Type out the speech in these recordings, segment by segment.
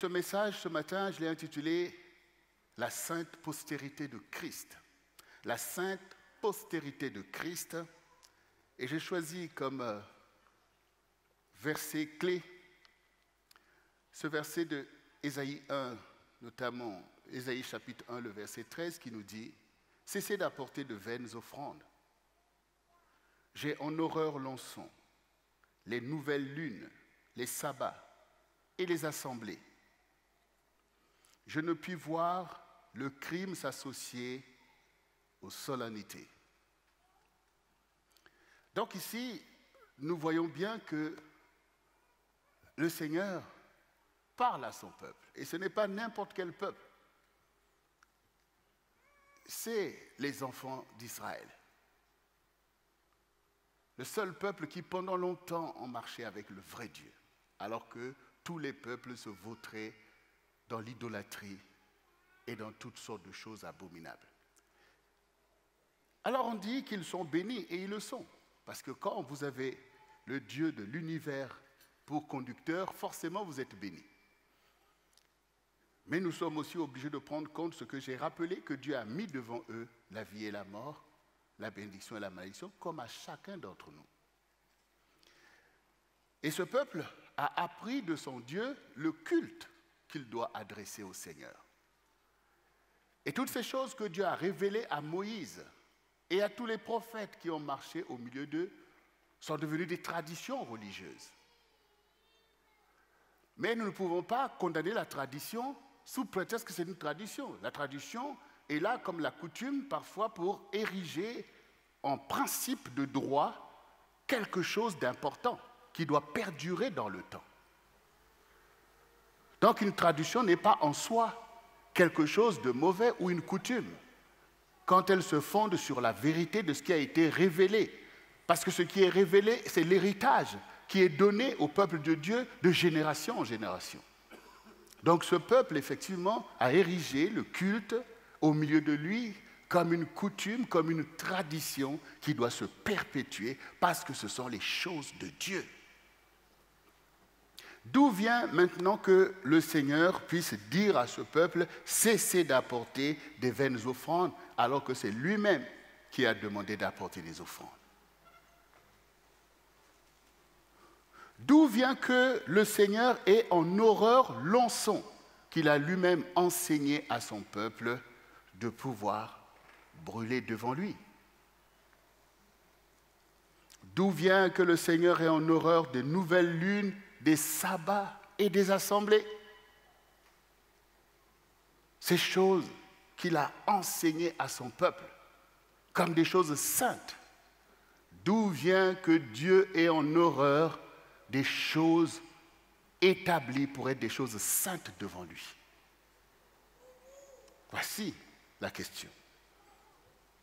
Ce message, ce matin, je l'ai intitulé « La sainte postérité de Christ ». La sainte postérité de Christ. Et j'ai choisi comme verset clé ce verset de Ésaïe 1, notamment Ésaïe chapitre 1, le verset 13, qui nous dit « Cessez d'apporter de vaines offrandes. J'ai en horreur l'encens, les nouvelles lunes, les sabbats et les assemblées. Je ne puis voir le crime s'associer aux solennités. » Donc ici, nous voyons bien que le Seigneur parle à son peuple. Et ce n'est pas n'importe quel peuple. C'est les enfants d'Israël. Le seul peuple qui pendant longtemps ont marché avec le vrai Dieu, alors que tous les peuples se vautraient dans l'idolâtrie et dans toutes sortes de choses abominables. Alors on dit qu'ils sont bénis, et ils le sont. Parce que quand vous avez le Dieu de l'univers pour conducteur, forcément vous êtes bénis. Mais nous sommes aussi obligés de prendre compte de ce que j'ai rappelé, que Dieu a mis devant eux la vie et la mort, la bénédiction et la malédiction, comme à chacun d'entre nous. Et ce peuple a appris de son Dieu le culte qu'il doit adresser au Seigneur. Et toutes ces choses que Dieu a révélées à Moïse et à tous les prophètes qui ont marché au milieu d'eux sont devenues des traditions religieuses. Mais nous ne pouvons pas condamner la tradition sous prétexte que c'est une tradition. La tradition est là comme la coutume parfois pour ériger en principe de droit quelque chose d'important qui doit perdurer dans le temps. Donc une tradition n'est pas en soi quelque chose de mauvais ou une coutume quand elle se fonde sur la vérité de ce qui a été révélé. Parce que ce qui est révélé, c'est l'héritage qui est donné au peuple de Dieu de génération en génération. Donc ce peuple, effectivement, a érigé le culte au milieu de lui comme une coutume, comme une tradition qui doit se perpétuer parce que ce sont les choses de Dieu. D'où vient maintenant que le Seigneur puisse dire à ce peuple « Cessez d'apporter des vaines offrandes » alors que c'est lui-même qui a demandé d'apporter des offrandes. D'où vient que le Seigneur ait en horreur l'encens qu'il a lui-même enseigné à son peuple de pouvoir brûler devant lui. D'où vient que le Seigneur ait en horreur des nouvelles lunes, des sabbats et des assemblées. Ces choses qu'il a enseignées à son peuple comme des choses saintes. D'où vient que Dieu ait en horreur des choses établies pour être des choses saintes devant lui? Voici la question.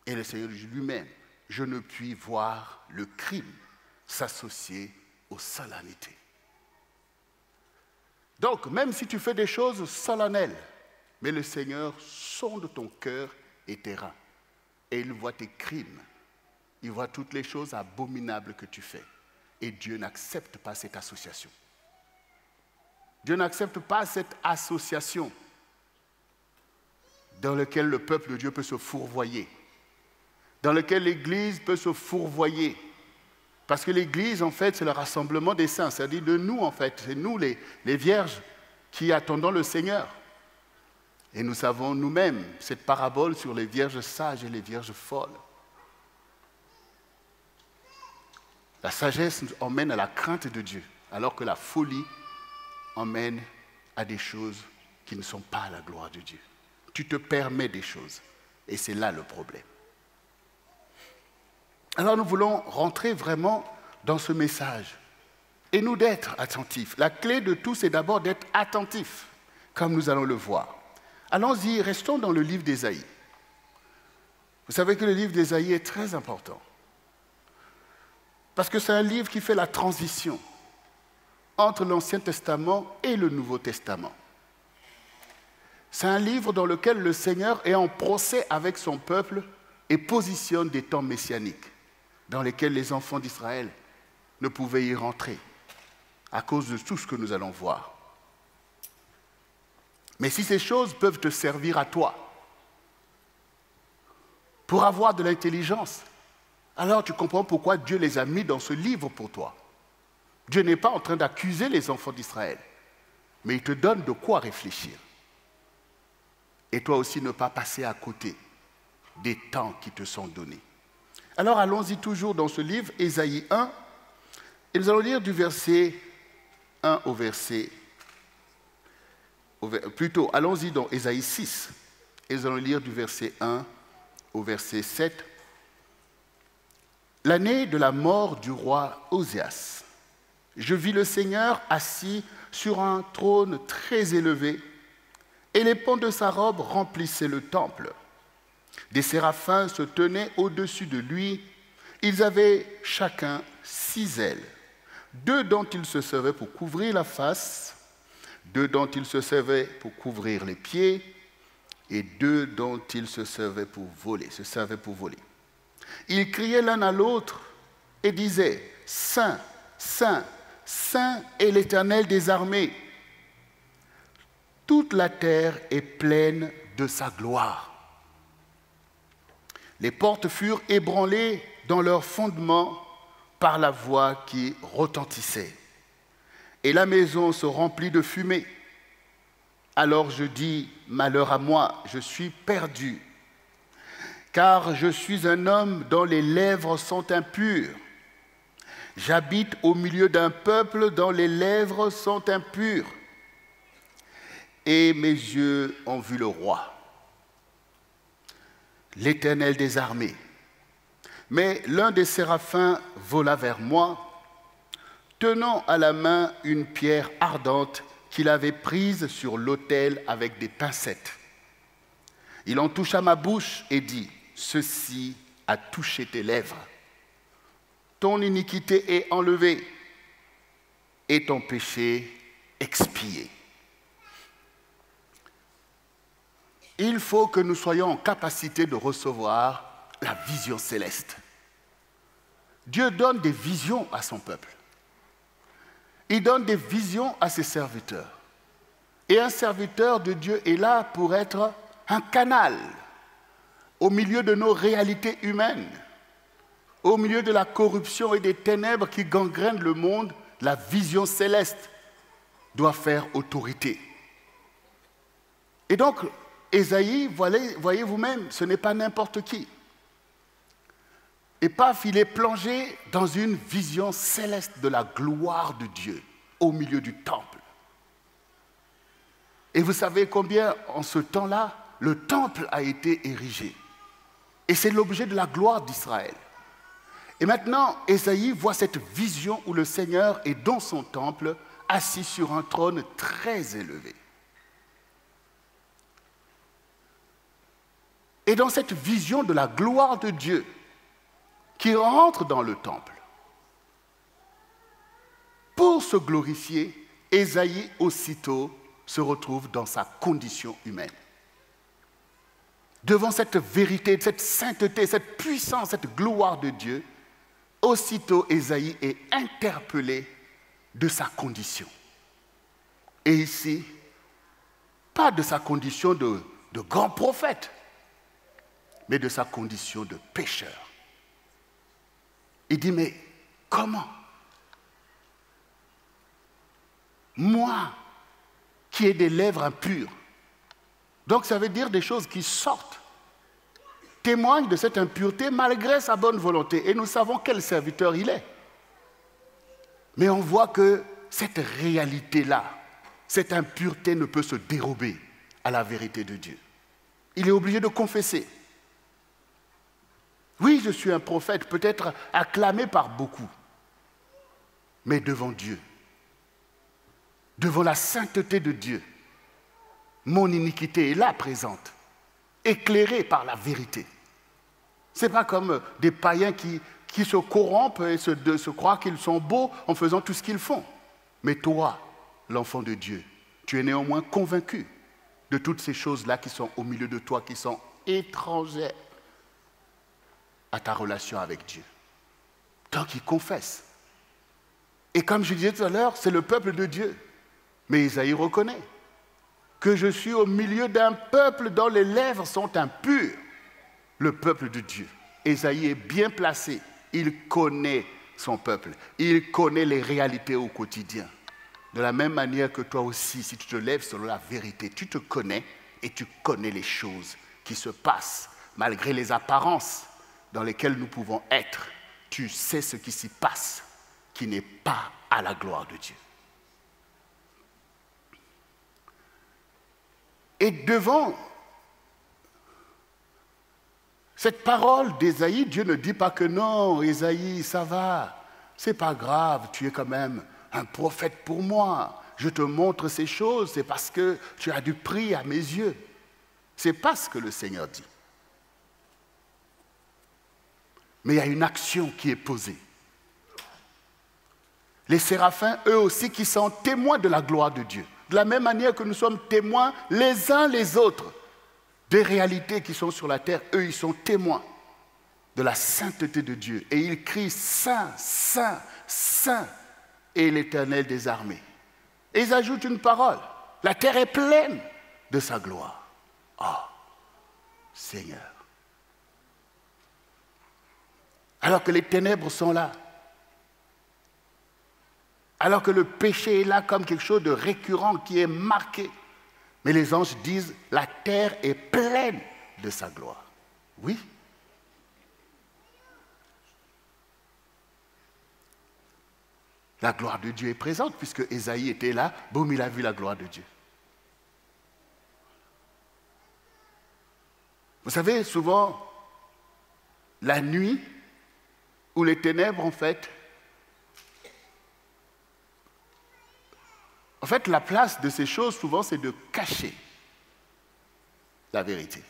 Et le Seigneur dit lui-même, je ne puis voir le crime s'associer aux solennités. Donc, même si tu fais des choses solennelles, mais le Seigneur sonde ton cœur et tes reins. Et il voit tes crimes. Il voit toutes les choses abominables que tu fais. Et Dieu n'accepte pas cette association. Dieu n'accepte pas cette association dans laquelle le peuple de Dieu peut se fourvoyer, dans laquelle l'Église peut se fourvoyer. Parce que l'Église, en fait, c'est le rassemblement des saints. C'est-à-dire de nous, en fait. C'est nous, les vierges, qui attendons le Seigneur. Et nous savons nous-mêmes cette parabole sur les vierges sages et les vierges folles. La sagesse nous emmène à la crainte de Dieu, alors que la folie emmène à des choses qui ne sont pas à la gloire de Dieu. Tu te permets des choses, et c'est là le problème. Alors nous voulons rentrer vraiment dans ce message, et nous d'être attentifs. La clé de tout, c'est d'abord d'être attentifs, comme nous allons le voir. Allons-y, restons dans le livre d'Ésaïe. Vous savez que le livre d'Ésaïe est très important. Parce que c'est un livre qui fait la transition entre l'Ancien Testament et le Nouveau Testament. C'est un livre dans lequel le Seigneur est en procès avec son peuple et positionne des temps messianiques dans lesquels les enfants d'Israël ne pouvaient y rentrer à cause de tout ce que nous allons voir. Mais si ces choses peuvent te servir à toi, pour avoir de l'intelligence, alors tu comprends pourquoi Dieu les a mis dans ce livre pour toi. Dieu n'est pas en train d'accuser les enfants d'Israël, mais il te donne de quoi réfléchir. Et toi aussi ne pas passer à côté des temps qui te sont donnés. Alors allons-y toujours dans ce livre, Ésaïe 1, et nous allons lire du verset 1 au verset... Plutôt, allons-y dans Ésaïe 6, et nous allons lire du verset 1 au verset 7. L'année de la mort du roi Oséas, je vis le Seigneur assis sur un trône très élevé, et les pans de sa robe remplissaient le temple. Des séraphins se tenaient au-dessus de lui. Ils avaient chacun 6 ailes. 2 dont ils se servaient pour couvrir la face, 2 dont ils se servaient pour couvrir les pieds, et 2 dont ils se servaient pour voler. Ils criaient l'un à l'autre et disaient « Saint, Saint, Saint est l'Éternel des armées. Toute la terre est pleine de sa gloire. » Les portes furent ébranlées dans leurs fondements par la voix qui retentissait. Et la maison se remplit de fumée. Alors je dis, malheur à moi, je suis perdu, car je suis un homme dont les lèvres sont impures. J'habite au milieu d'un peuple dont les lèvres sont impures. Et mes yeux ont vu le roi, l'Éternel des armées. Mais l'un des séraphins vola vers moi, tenant à la main une pierre ardente qu'il avait prise sur l'autel avec des pincettes. Il en toucha ma bouche et dit, « Ceci a touché tes lèvres. Ton iniquité est enlevée et ton péché expié. » Il faut que nous soyons en capacité de recevoir la vision céleste. Dieu donne des visions à son peuple. Il donne des visions à ses serviteurs. Et un serviteur de Dieu est là pour être un canal au milieu de nos réalités humaines, au milieu de la corruption et des ténèbres qui gangrènent le monde. La vision céleste doit faire autorité. Et donc, Ésaïe, voyez vous-même, ce n'est pas n'importe qui. Et paf, il est plongé dans une vision céleste de la gloire de Dieu au milieu du temple. Et vous savez combien, en ce temps-là, le temple a été érigé. Et c'est l'objet de la gloire d'Israël. Et maintenant, Ésaïe voit cette vision où le Seigneur est dans son temple, assis sur un trône très élevé. Et dans cette vision de la gloire de Dieu, qui rentre dans le temple, pour se glorifier, Ésaïe aussitôt se retrouve dans sa condition humaine. Devant cette vérité, cette sainteté, cette puissance, cette gloire de Dieu, aussitôt Ésaïe est interpellé de sa condition. Et ici, pas de sa condition de grand prophète, mais de sa condition de pécheur. Il dit, mais comment? Moi, qui ai des lèvres impures, donc ça veut dire des choses qui sortent, témoignent de cette impureté malgré sa bonne volonté. Et nous savons quel serviteur il est. Mais on voit que cette réalité-là, cette impureté ne peut se dérober à la vérité de Dieu. Il est obligé de confesser. Oui, je suis un prophète, peut-être acclamé par beaucoup, mais devant Dieu, devant la sainteté de Dieu, mon iniquité est là présente, éclairée par la vérité. Ce n'est pas comme des païens qui se corrompent et se croient qu'ils sont beaux en faisant tout ce qu'ils font. Mais toi, l'enfant de Dieu, tu es néanmoins convaincu de toutes ces choses-là qui sont au milieu de toi, qui sont étrangères à ta relation avec Dieu. Donc il confesse. Et comme je disais tout à l'heure, c'est le peuple de Dieu. Mais Isaïe reconnaît que je suis au milieu d'un peuple dont les lèvres sont impures, le peuple de Dieu. Ésaïe est bien placé. Il connaît son peuple. Il connaît les réalités au quotidien. De la même manière que toi aussi, si tu te lèves selon la vérité, tu te connais et tu connais les choses qui se passent, malgré les apparences dans lesquelles nous pouvons être. Tu sais ce qui s'y passe, qui n'est pas à la gloire de Dieu. Et devant cette parole d'Ésaïe, Dieu ne dit pas que non, Ésaïe, ça va, c'est pas grave, tu es quand même un prophète pour moi. Je te montre ces choses, c'est parce que tu as du prix à mes yeux. Ce n'est pas ce que le Seigneur dit. Mais il y a une action qui est posée. Les séraphins, eux aussi, qui sont témoins de la gloire de Dieu. De la même manière que nous sommes témoins les uns les autres des réalités qui sont sur la terre, eux, ils sont témoins de la sainteté de Dieu. Et ils crient « Saint, Saint, Saint est l'Éternel des armées ». Et ils ajoutent une parole. La terre est pleine de sa gloire. Oh, Seigneur. Alors que les ténèbres sont là. Alors que le péché est là comme quelque chose de récurrent qui est marqué. Mais les anges disent, la terre est pleine de sa gloire. Oui. La gloire de Dieu est présente, puisque Ésaïe était là, boum, il a vu la gloire de Dieu. Vous savez, souvent, la nuit, ou les ténèbres, en fait, la place de ces choses, souvent, c'est de cacher la vérité.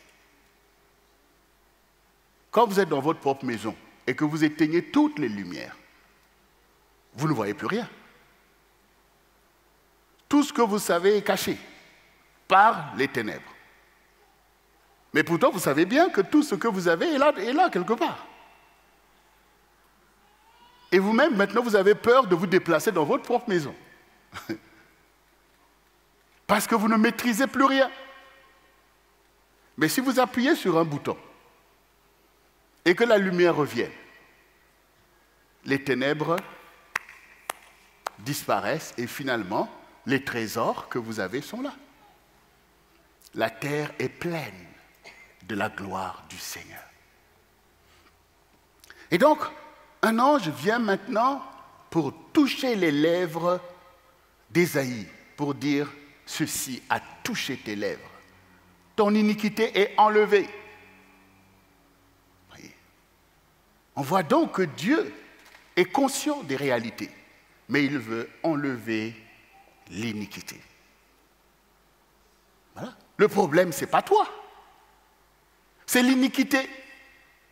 Quand vous êtes dans votre propre maison et que vous éteignez toutes les lumières, vous ne voyez plus rien. Tout ce que vous savez est caché par les ténèbres. Mais pourtant, vous savez bien que tout ce que vous avez est là quelque part. Et vous-même, maintenant, vous avez peur de vous déplacer dans votre propre maison. Parce que vous ne maîtrisez plus rien. Mais si vous appuyez sur un bouton et que la lumière revienne, les ténèbres disparaissent et finalement, les trésors que vous avez sont là. La terre est pleine de la gloire du Seigneur. Et donc, un ange vient maintenant pour toucher les lèvres d'Ésaïe, pour dire, ceci a touché tes lèvres. Ton iniquité est enlevée. Voyez. On voit donc que Dieu est conscient des réalités, mais il veut enlever l'iniquité. Voilà. Le problème, ce n'est pas toi. C'est l'iniquité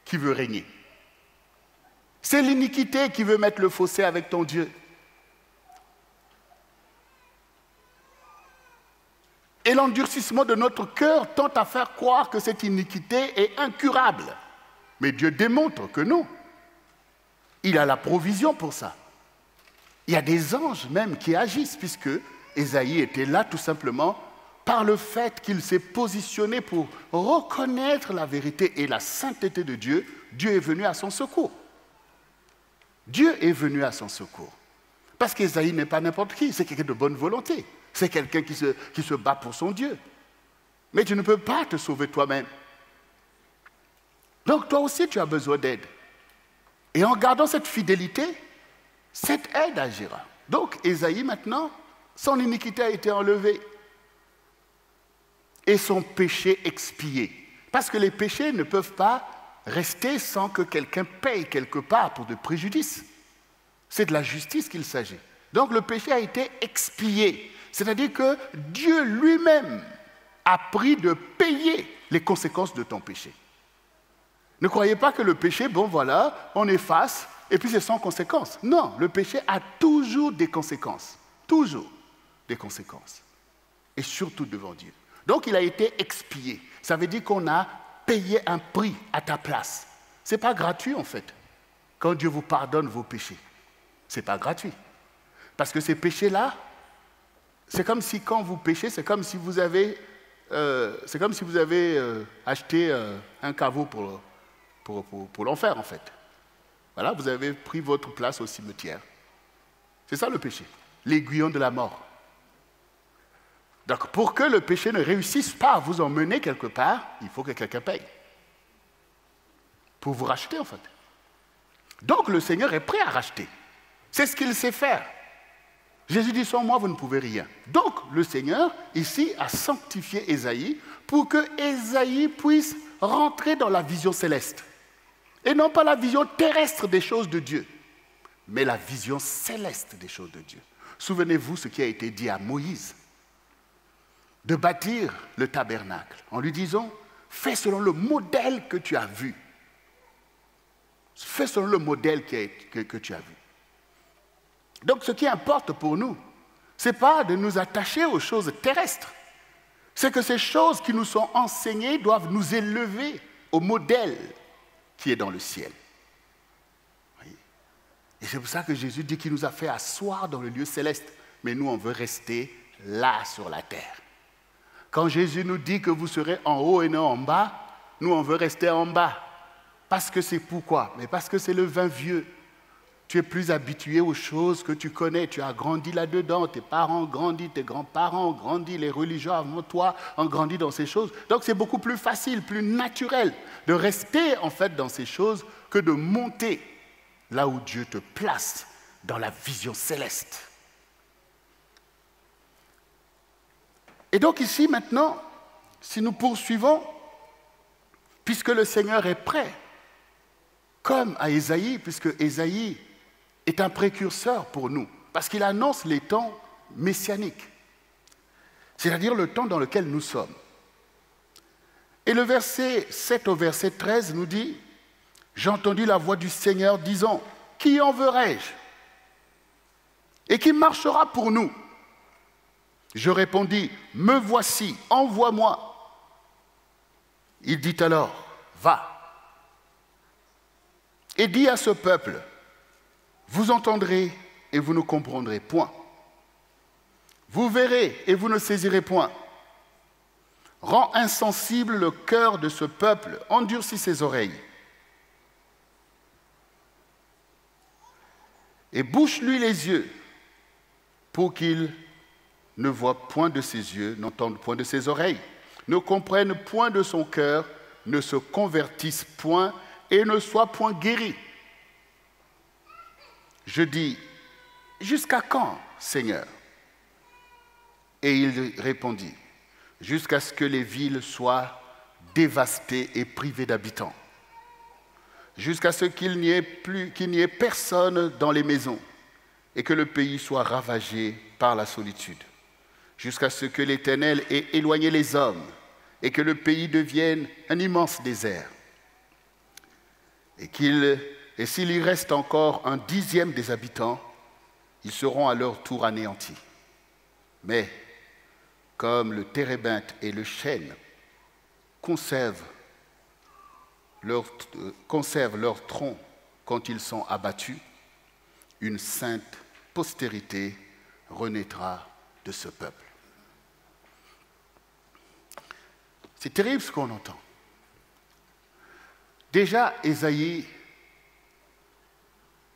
qui veut régner. C'est l'iniquité qui veut mettre le fossé avec ton Dieu. Et l'endurcissement de notre cœur tente à faire croire que cette iniquité est incurable. Mais Dieu démontre que non. Il a la provision pour ça. Il y a des anges même qui agissent, puisque Ésaïe était là tout simplement par le fait qu'il s'est positionné pour reconnaître la vérité et la sainteté de Dieu. Dieu est venu à son secours. Dieu est venu à son secours. Parce qu'Ésaïe n'est pas n'importe qui, c'est quelqu'un de bonne volonté. C'est quelqu'un qui se bat pour son Dieu. Mais tu ne peux pas te sauver toi-même. Donc toi aussi, tu as besoin d'aide. Et en gardant cette fidélité, cette aide agira. Donc Ésaïe, maintenant, son iniquité a été enlevée. Et son péché expié. Parce que les péchés ne peuvent pas rester sans que quelqu'un paye quelque part pour de préjudice. C'est de la justice qu'il s'agit. Donc le péché a été expié. C'est-à-dire que Dieu lui-même a pris de payer les conséquences de ton péché. Ne croyez pas que le péché, bon voilà, on efface et puis c'est sans conséquences. Non, le péché a toujours des conséquences. Toujours des conséquences. Et surtout devant Dieu. Donc il a été expié. Ça veut dire qu'on a payé un prix à ta place. Ce n'est pas gratuit en fait. Quand Dieu vous pardonne vos péchés, ce n'est pas gratuit. Parce que ces péchés-là, C'est comme si quand vous péchez, c'est comme si vous avez, acheté un caveau pour l'enfer, en fait. Voilà, vous avez pris votre place au cimetière. C'est ça le péché, l'aiguillon de la mort. Donc, pour que le péché ne réussisse pas à vous emmener quelque part, il faut que quelqu'un paye. Pour vous racheter, en fait. Donc, le Seigneur est prêt à racheter. C'est ce qu'il sait faire. Jésus dit, sans moi, vous ne pouvez rien. Donc, le Seigneur, ici, a sanctifié Ésaïe pour que Ésaïe puisse rentrer dans la vision céleste. Et non pas la vision terrestre des choses de Dieu, mais la vision céleste des choses de Dieu. Souvenez-vous ce qui a été dit à Moïse, de bâtir le tabernacle, en lui disant, fais selon le modèle que tu as vu. Fais selon le modèle que tu as vu. Donc ce qui importe pour nous, ce n'est pas de nous attacher aux choses terrestres. C'est que ces choses qui nous sont enseignées doivent nous élever au modèle qui est dans le ciel. Voyez? Et c'est pour ça que Jésus dit qu'il nous a fait asseoir dans le lieu céleste. Mais nous, on veut rester là sur la terre. Quand Jésus nous dit que vous serez en haut et non en bas, nous, on veut rester en bas. Parce que c'est pourquoi? Mais parce que c'est le vin vieux. Tu es plus habitué aux choses que tu connais. Tu as grandi là-dedans. Tes parents ont grandi, tes grands-parents ont grandi, les religieux avant toi ont grandi dans ces choses. Donc c'est beaucoup plus facile, plus naturel de rester en fait dans ces choses que de monter là où Dieu te place dans la vision céleste. Et donc ici maintenant, si nous poursuivons, puisque le Seigneur est prêt, comme à Ésaïe, puisque Ésaïe est un précurseur pour nous, parce qu'il annonce les temps messianiques, c'est-à-dire le temps dans lequel nous sommes. Et le verset 7 au verset 13 nous dit, « J'ai entendu la voix du Seigneur disant, qui enverrai-je? Et qui marchera pour nous? Je répondis, me voici, envoie-moi. Il dit alors, va. Et dis à ce peuple, vous entendrez et vous ne comprendrez point. Vous verrez et vous ne saisirez point. Rends insensible le cœur de ce peuple, endurcis ses oreilles. Et bouche-lui les yeux pour qu'il ne voit point de ses yeux, n'entende point de ses oreilles, ne comprenne point de son cœur, ne se convertisse point et ne soit point guéri. Je dis, jusqu'à quand, Seigneur? Et il répondit, jusqu'à ce que les villes soient dévastées et privées d'habitants, jusqu'à ce qu'il n'y ait personne dans les maisons et que le pays soit ravagé par la solitude, jusqu'à ce que l'Éternel ait éloigné les hommes et que le pays devienne un immense désert. Et s'il y reste encore 1/10 des habitants, ils seront à leur tour anéantis. Mais comme le térébinthe et le chêne conservent leur tronc quand ils sont abattus, une sainte postérité renaîtra de ce peuple. C'est terrible ce qu'on entend. Déjà, Ésaïe,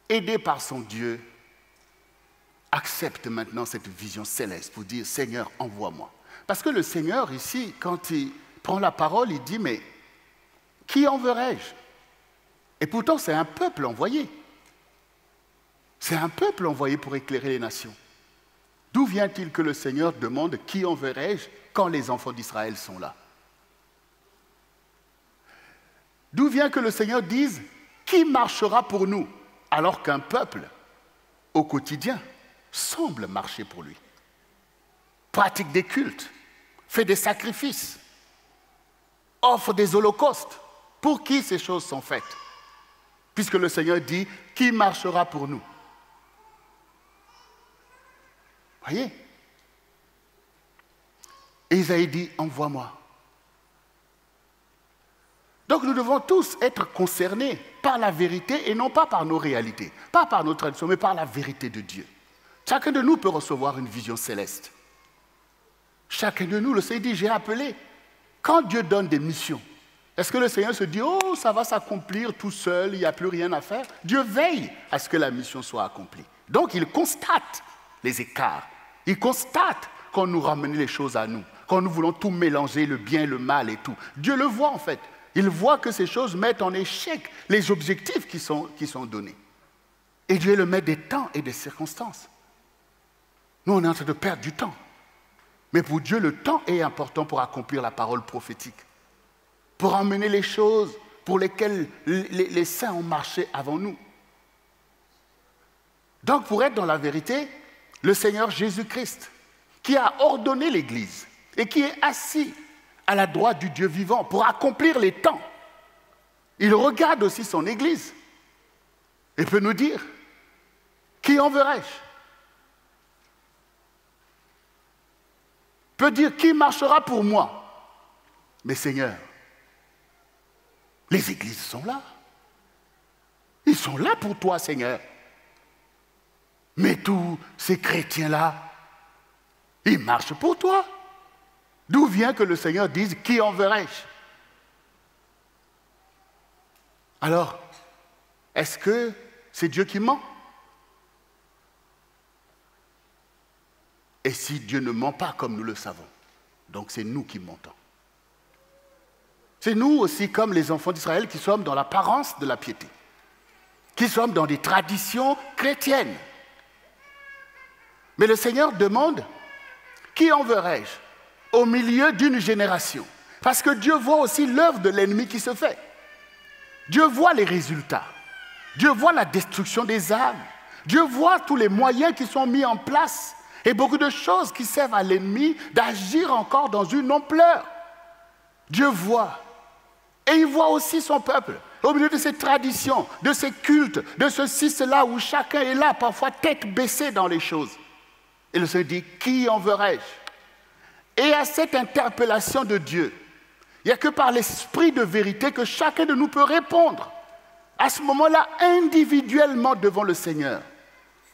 aidé par son Dieu, accepte maintenant cette vision céleste pour dire « Seigneur, envoie-moi ». Parce que le Seigneur, ici, quand il prend la parole, il dit « Mais qui enverrai-je » Et pourtant, c'est un peuple envoyé. C'est un peuple envoyé pour éclairer les nations. D'où vient-il que le Seigneur demande « Qui enverrai-je » quand les enfants d'Israël sont là? D'où vient que le Seigneur dise « Qui marchera pour nous » alors qu'un peuple, au quotidien, semble marcher pour lui, pratique des cultes, fait des sacrifices, offre des holocaustes. Pour qui ces choses sont faites? Puisque le Seigneur dit « Qui marchera pour nous » Voyez? Ésaïe dit « Envoie-moi ». Donc nous devons tous être concernés par la vérité et non pas par nos réalités, pas par nos traditions, mais par la vérité de Dieu. Chacun de nous peut recevoir une vision céleste. Chacun de nous, le Seigneur dit, j'ai appelé. Quand Dieu donne des missions, est-ce que le Seigneur se dit, oh, ça va s'accomplir tout seul, il n'y a plus rien à faire? Dieu veille à ce que la mission soit accomplie. Donc, il constate les écarts. Il constate quand nous ramène les choses à nous, quand nous voulons tout mélanger, le bien, le mal et tout. Dieu le voit, en fait. Il voit que ces choses mettent en échec les objectifs qui sont donnés. Et Dieu le met des temps et des circonstances. Nous, on est en train de perdre du temps. Mais pour Dieu, le temps est important pour accomplir la parole prophétique, pour emmener les choses pour lesquelles les saints ont marché avant nous. Donc, pour être dans la vérité, le Seigneur Jésus-Christ, qui a ordonné l'Église et qui est assis à la droite du Dieu vivant pour accomplir les temps, il regarde aussi son Église et peut nous dire, qui enverrai-je? Peut dire, qui marchera pour moi? Mais Seigneur, les églises sont là. Ils sont là pour toi, Seigneur. Mais tous ces chrétiens-là, ils marchent pour toi. D'où vient que le Seigneur dise, qui enverrai-je? Alors, est-ce que c'est Dieu qui ment? Et si Dieu ne ment pas comme nous le savons, donc c'est nous qui mentons. C'est nous aussi, comme les enfants d'Israël, qui sommes dans l'apparence de la piété, qui sommes dans des traditions chrétiennes. Mais le Seigneur demande, qui enverrai-je au milieu d'une génération? Parce que Dieu voit aussi l'œuvre de l'ennemi qui se fait. Dieu voit les résultats. Dieu voit la destruction des âmes. Dieu voit tous les moyens qui sont mis en place et beaucoup de choses qui servent à l'ennemi d'agir encore dans une ampleur. Dieu voit. Et il voit aussi son peuple, au milieu de ces traditions, de ces cultes, de ceci, cela, où chacun est là, parfois tête baissée dans les choses. Et le Seigneur dit, qui enverrai-je? Et à cette interpellation de Dieu, il n'y a que par l'esprit de vérité que chacun de nous peut répondre. À ce moment-là, individuellement devant le Seigneur,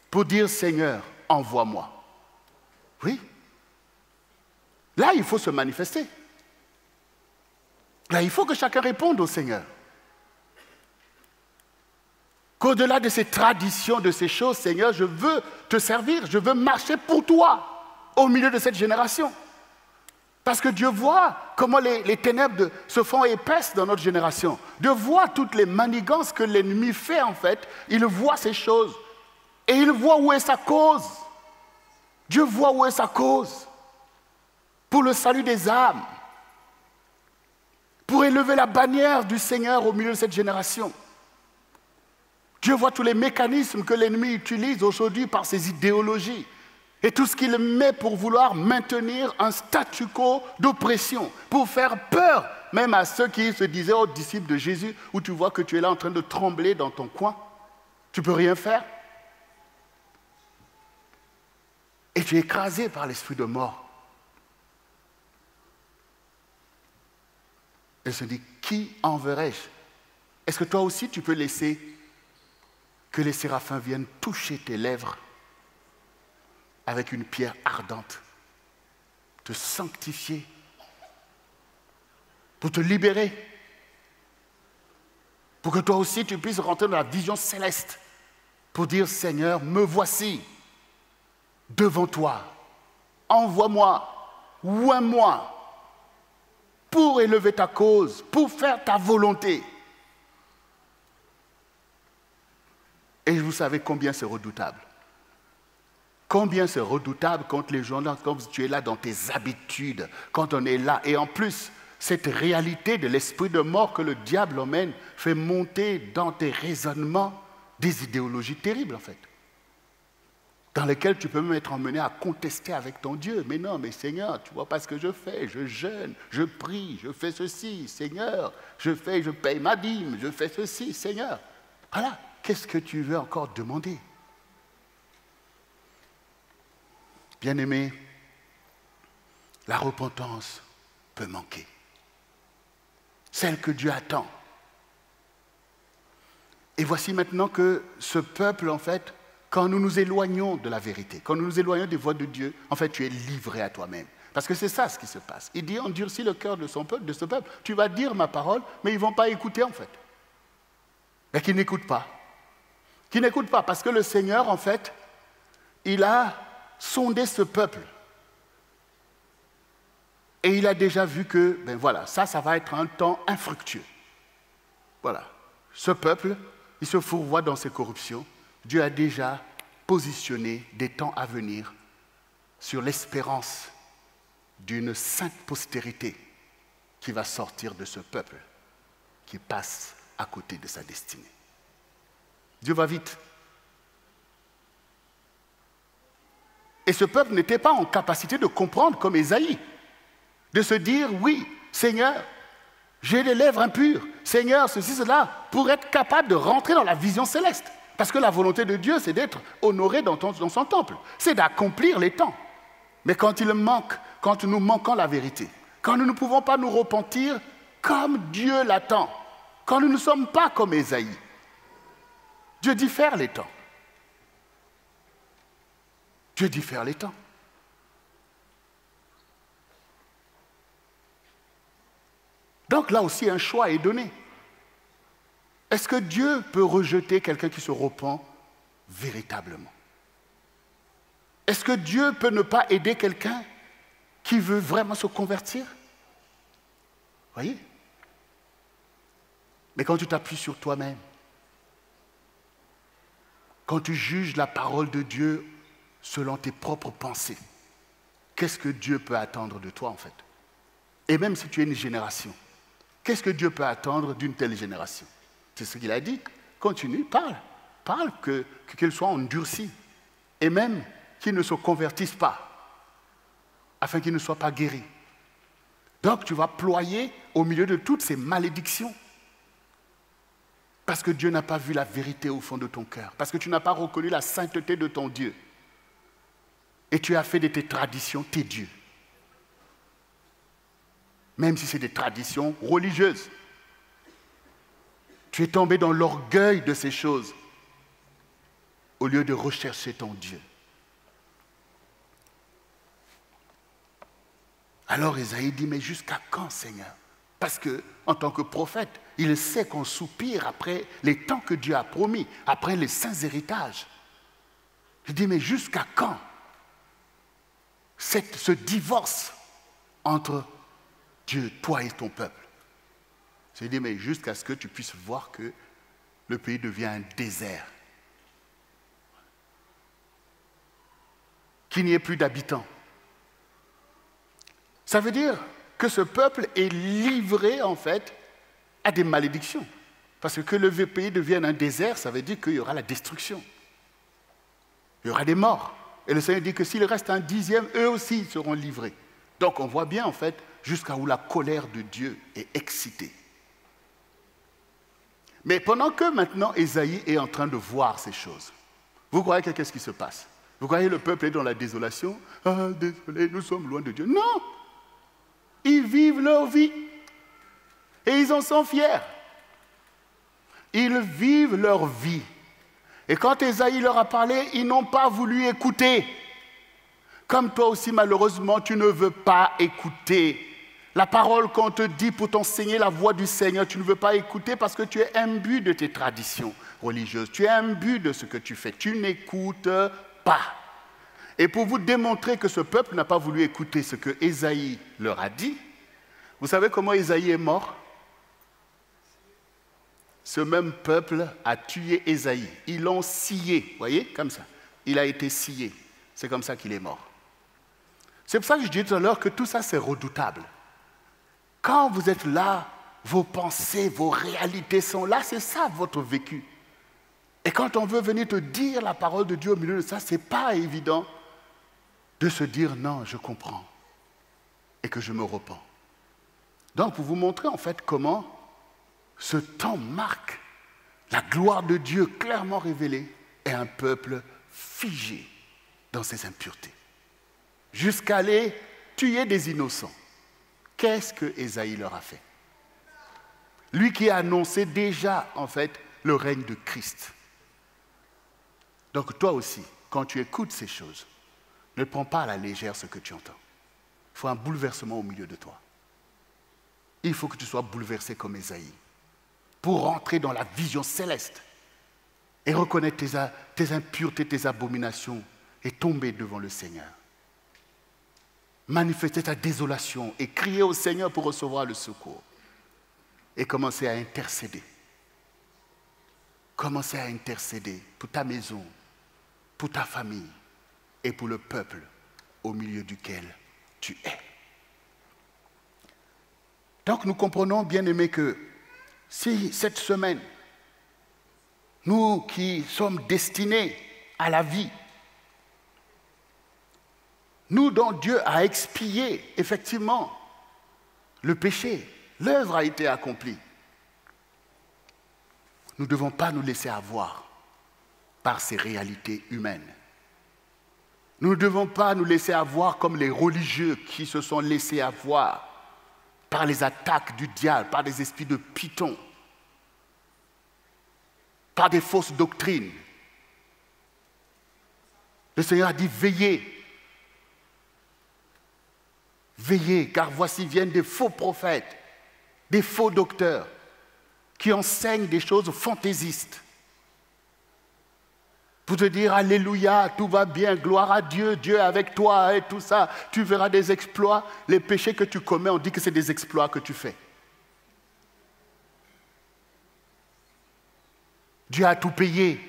pour dire, Seigneur, envoie-moi. Oui. Là, il faut se manifester. Là, il faut que chacun réponde au Seigneur. Qu'au-delà de ces traditions, de ces choses, Seigneur, je veux te servir, je veux marcher pour toi au milieu de cette génération. Parce que Dieu voit comment les ténèbres se font épaisses dans notre génération. Dieu voit toutes les manigances que l'ennemi fait, en fait. Il voit ces choses. Et il voit où est sa cause. Dieu voit où est sa cause. Pour le salut des âmes. Pour élever la bannière du Seigneur au milieu de cette génération. Dieu voit tous les mécanismes que l'ennemi utilise aujourd'hui par ses idéologies. Et tout ce qu'il met pour vouloir maintenir un statu quo d'oppression, pour faire peur même à ceux qui se disaient aux disciples de Jésus, où tu vois que tu es là en train de trembler dans ton coin, tu ne peux rien faire. Et tu es écrasé par l'esprit de mort. Elle se dit, qui enverrai-je? Est-ce que toi aussi tu peux laisser que les séraphins viennent toucher tes lèvres avec une pierre ardente, te sanctifier, pour te libérer, pour que toi aussi tu puisses rentrer dans la vision céleste, pour dire, Seigneur, me voici devant toi, envoie-moi, oins-moi, pour élever ta cause, pour faire ta volonté. Et vous savez combien c'est redoutable. Combien c'est redoutable quand les gens, quand tu es là dans tes habitudes, quand on est là. Et en plus, cette réalité de l'esprit de mort que le diable emmène fait monter dans tes raisonnements des idéologies terribles, en fait. Dans lesquelles tu peux même être emmené à contester avec ton Dieu. Mais non, mais Seigneur, tu ne vois pas ce que je fais. Je jeûne, je prie, je fais ceci. Seigneur, je paye ma dîme, je fais ceci. Seigneur, voilà. Qu'est-ce que tu veux encore demander? Bien-aimé, la repentance peut manquer. Celle que Dieu attend. Et voici maintenant que ce peuple, en fait, quand nous nous éloignons de la vérité, quand nous nous éloignons des voies de Dieu, en fait, tu es livré à toi-même. Parce que c'est ça ce qui se passe. Il dit, endurcis le cœur de son peuple, de ce peuple. Tu vas dire ma parole, mais ils ne vont pas écouter en fait. Et qui n'écoutent pas. Qui n'écoutent pas, parce que le Seigneur, en fait, il a sondé ce peuple. Et il a déjà vu que, ben voilà, ça va être un temps infructueux. Voilà. Ce peuple, il se fourvoie dans ses corruptions. Dieu a déjà positionné des temps à venir sur l'espérance d'une sainte postérité qui va sortir de ce peuple qui passe à côté de sa destinée. Dieu va vite. Et ce peuple n'était pas en capacité de comprendre comme Ésaïe, de se dire, oui, Seigneur, j'ai les lèvres impures, Seigneur, ceci, cela, pour être capable de rentrer dans la vision céleste. Parce que la volonté de Dieu, c'est d'être honoré dans son temple, c'est d'accomplir les temps. Mais quand nous manquons la vérité, quand nous ne pouvons pas nous repentir comme Dieu l'attend, quand nous ne sommes pas comme Ésaïe, Dieu diffère les temps. Dieu diffère les temps. Donc là aussi, un choix est donné. Est-ce que Dieu peut rejeter quelqu'un qui se repent véritablement? Est-ce que Dieu peut ne pas aider quelqu'un qui veut vraiment se convertir? Voyez? Mais quand tu t'appuies sur toi-même, quand tu juges la parole de Dieu selon tes propres pensées, qu'est-ce que Dieu peut attendre de toi en fait? Et même si tu es une génération, qu'est-ce que Dieu peut attendre d'une telle génération? C'est ce qu'il a dit. Continue, parle. Parle qu'elle soit endurcie. Et même qu'ils ne se convertissent pas, afin qu'ils ne soient pas guéris. Donc tu vas ployer au milieu de toutes ces malédictions. Parce que Dieu n'a pas vu la vérité au fond de ton cœur. Parce que tu n'as pas reconnu la sainteté de ton Dieu. Et tu as fait de tes traditions tes dieux. Même si c'est des traditions religieuses. Tu es tombé dans l'orgueil de ces choses au lieu de rechercher ton Dieu. Alors Ésaïe dit, mais jusqu'à quand, Seigneur? Parce qu'en tant que prophète, il sait qu'on soupire après les temps que Dieu a promis, après les saints héritages. Il dit, mais jusqu'à quand ce divorce entre Dieu, toi et ton peuple? Je dis, mais jusqu'à ce que tu puisses voir que le pays devient un désert. Qu'il n'y ait plus d'habitants. Ça veut dire que ce peuple est livré, en fait, à des malédictions. Parce que le pays devienne un désert, ça veut dire qu'il y aura la destruction. Il y aura des morts. Et le Seigneur dit que s'il reste un dixième, eux aussi seront livrés. Donc on voit bien, en fait, jusqu'à où la colère de Dieu est excitée. Mais pendant que maintenant Ésaïe est en train de voir ces choses, vous croyez que qu'est-ce qui se passe? Vous croyez que le peuple est dans la désolation? Ah, désolé, nous sommes loin de Dieu. Non! Ils vivent leur vie. Et ils en sont fiers. Ils vivent leur vie. Et quand Ésaïe leur a parlé, ils n'ont pas voulu écouter. Comme toi aussi, malheureusement, tu ne veux pas écouter. La parole qu'on te dit pour t'enseigner la voix du Seigneur, tu ne veux pas écouter parce que tu es imbu de tes traditions religieuses. Tu es imbu de ce que tu fais. Tu n'écoutes pas. Et pour vous démontrer que ce peuple n'a pas voulu écouter ce que Ésaïe leur a dit, vous savez comment Ésaïe est mort? Ce même peuple a tué Ésaïe. Ils l'ont scié, vous voyez, comme ça. Il a été scié. C'est comme ça qu'il est mort. C'est pour ça que je disais tout à l'heure que tout ça, c'est redoutable. Quand vous êtes là, vos pensées, vos réalités sont là, c'est ça votre vécu. Et quand on veut venir te dire la parole de Dieu au milieu de ça, ce n'est pas évident de se dire non, je comprends et que je me repens. Donc, pour vous montrer en fait comment ce temps marque la gloire de Dieu clairement révélée et un peuple figé dans ses impuretés, jusqu'à aller tuer des innocents. Qu'est-ce que Ésaïe leur a fait? Lui qui a annoncé déjà en fait le règne de Christ. Donc toi aussi, quand tu écoutes ces choses, ne prends pas à la légère ce que tu entends. Il faut un bouleversement au milieu de toi. Il faut que tu sois bouleversé comme Ésaïe pour rentrer dans la vision céleste et reconnaître tes impuretés, tes abominations et tomber devant le Seigneur. Manifester ta désolation et crier au Seigneur pour recevoir le secours. Et commencer à intercéder. Commencer à intercéder pour ta maison, pour ta famille et pour le peuple au milieu duquel tu es. Donc nous comprenons, bien-aimés, que si cette semaine, nous qui sommes destinés à la vie, nous dont Dieu a expié effectivement le péché, l'œuvre a été accomplie. Nous ne devons pas nous laisser avoir par ces réalités humaines. Nous ne devons pas nous laisser avoir comme les religieux qui se sont laissés avoir par les attaques du diable, par des esprits de python, par des fausses doctrines. Le Seigneur a dit veillez. Veillez, car voici viennent des faux prophètes, des faux docteurs, qui enseignent des choses fantaisistes. Pour te dire, alléluia, tout va bien, gloire à Dieu, Dieu est avec toi et tout ça. Tu verras des exploits. Les péchés que tu commets, on dit que c'est des exploits que tu fais. Dieu a tout payé.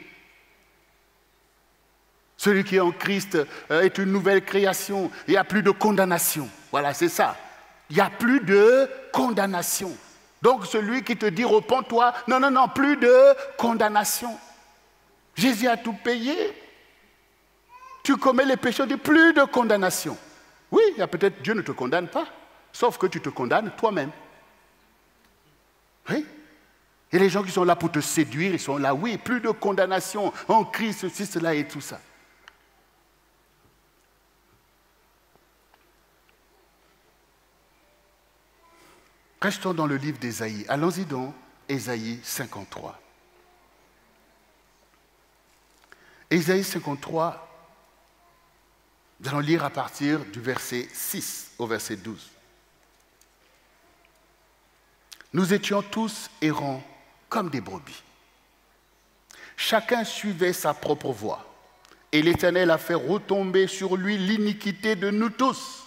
Celui qui est en Christ est une nouvelle création. Il n'y a plus de condamnation. Voilà, c'est ça. Il n'y a plus de condamnation. Donc celui qui te dit repens-toi, non, plus de condamnation. Jésus a tout payé. Tu commets les péchés, de plus de condamnation. Oui, il y a peut-être Dieu ne te condamne pas, sauf que tu te condamnes toi-même. Oui. Et les gens qui sont là pour te séduire, ils sont là, oui, plus de condamnation en Christ, ceci, cela et tout ça. Restons dans le livre d'Ésaïe. Allons-y donc, Ésaïe 53. Ésaïe 53, nous allons lire à partir du verset 6 au verset 12. Nous étions tous errants comme des brebis. Chacun suivait sa propre voie, et l'Éternel a fait retomber sur lui l'iniquité de nous tous.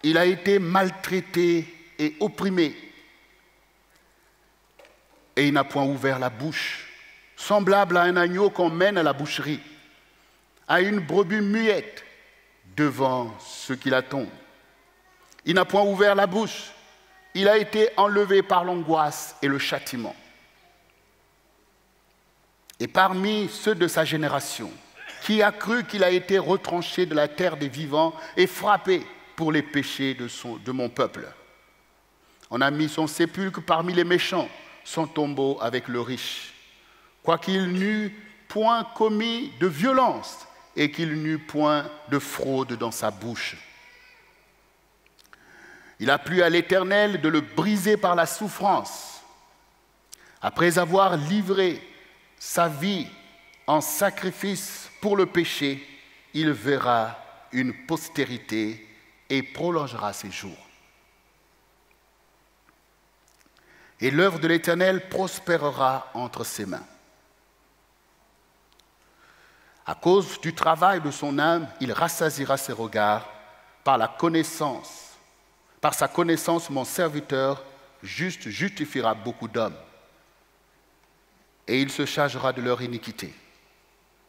Il a été maltraité et opprimé, et il n'a point ouvert la bouche, semblable à un agneau qu'on mène à la boucherie, à une brebis muette devant ceux qui l'attendent. Il n'a point ouvert la bouche, il a été enlevé par l'angoisse et le châtiment. Et parmi ceux de sa génération, qui a cru qu'il a été retranché de la terre des vivants et frappé pour les péchés de mon peuple. On a mis son sépulcre parmi les méchants, son tombeau avec le riche. Quoiqu'il n'eût point commis de violence et qu'il n'eût point de fraude dans sa bouche. Il a plu à l'Éternel de le briser par la souffrance. Après avoir livré sa vie en sacrifice pour le péché, il verra une postérité et prolongera ses jours. Et l'œuvre de l'Éternel prospérera entre ses mains. À cause du travail de son âme, il rassasiera ses regards par la connaissance. Par sa connaissance, mon serviteur juste justifiera beaucoup d'hommes. Et il se chargera de leur iniquité.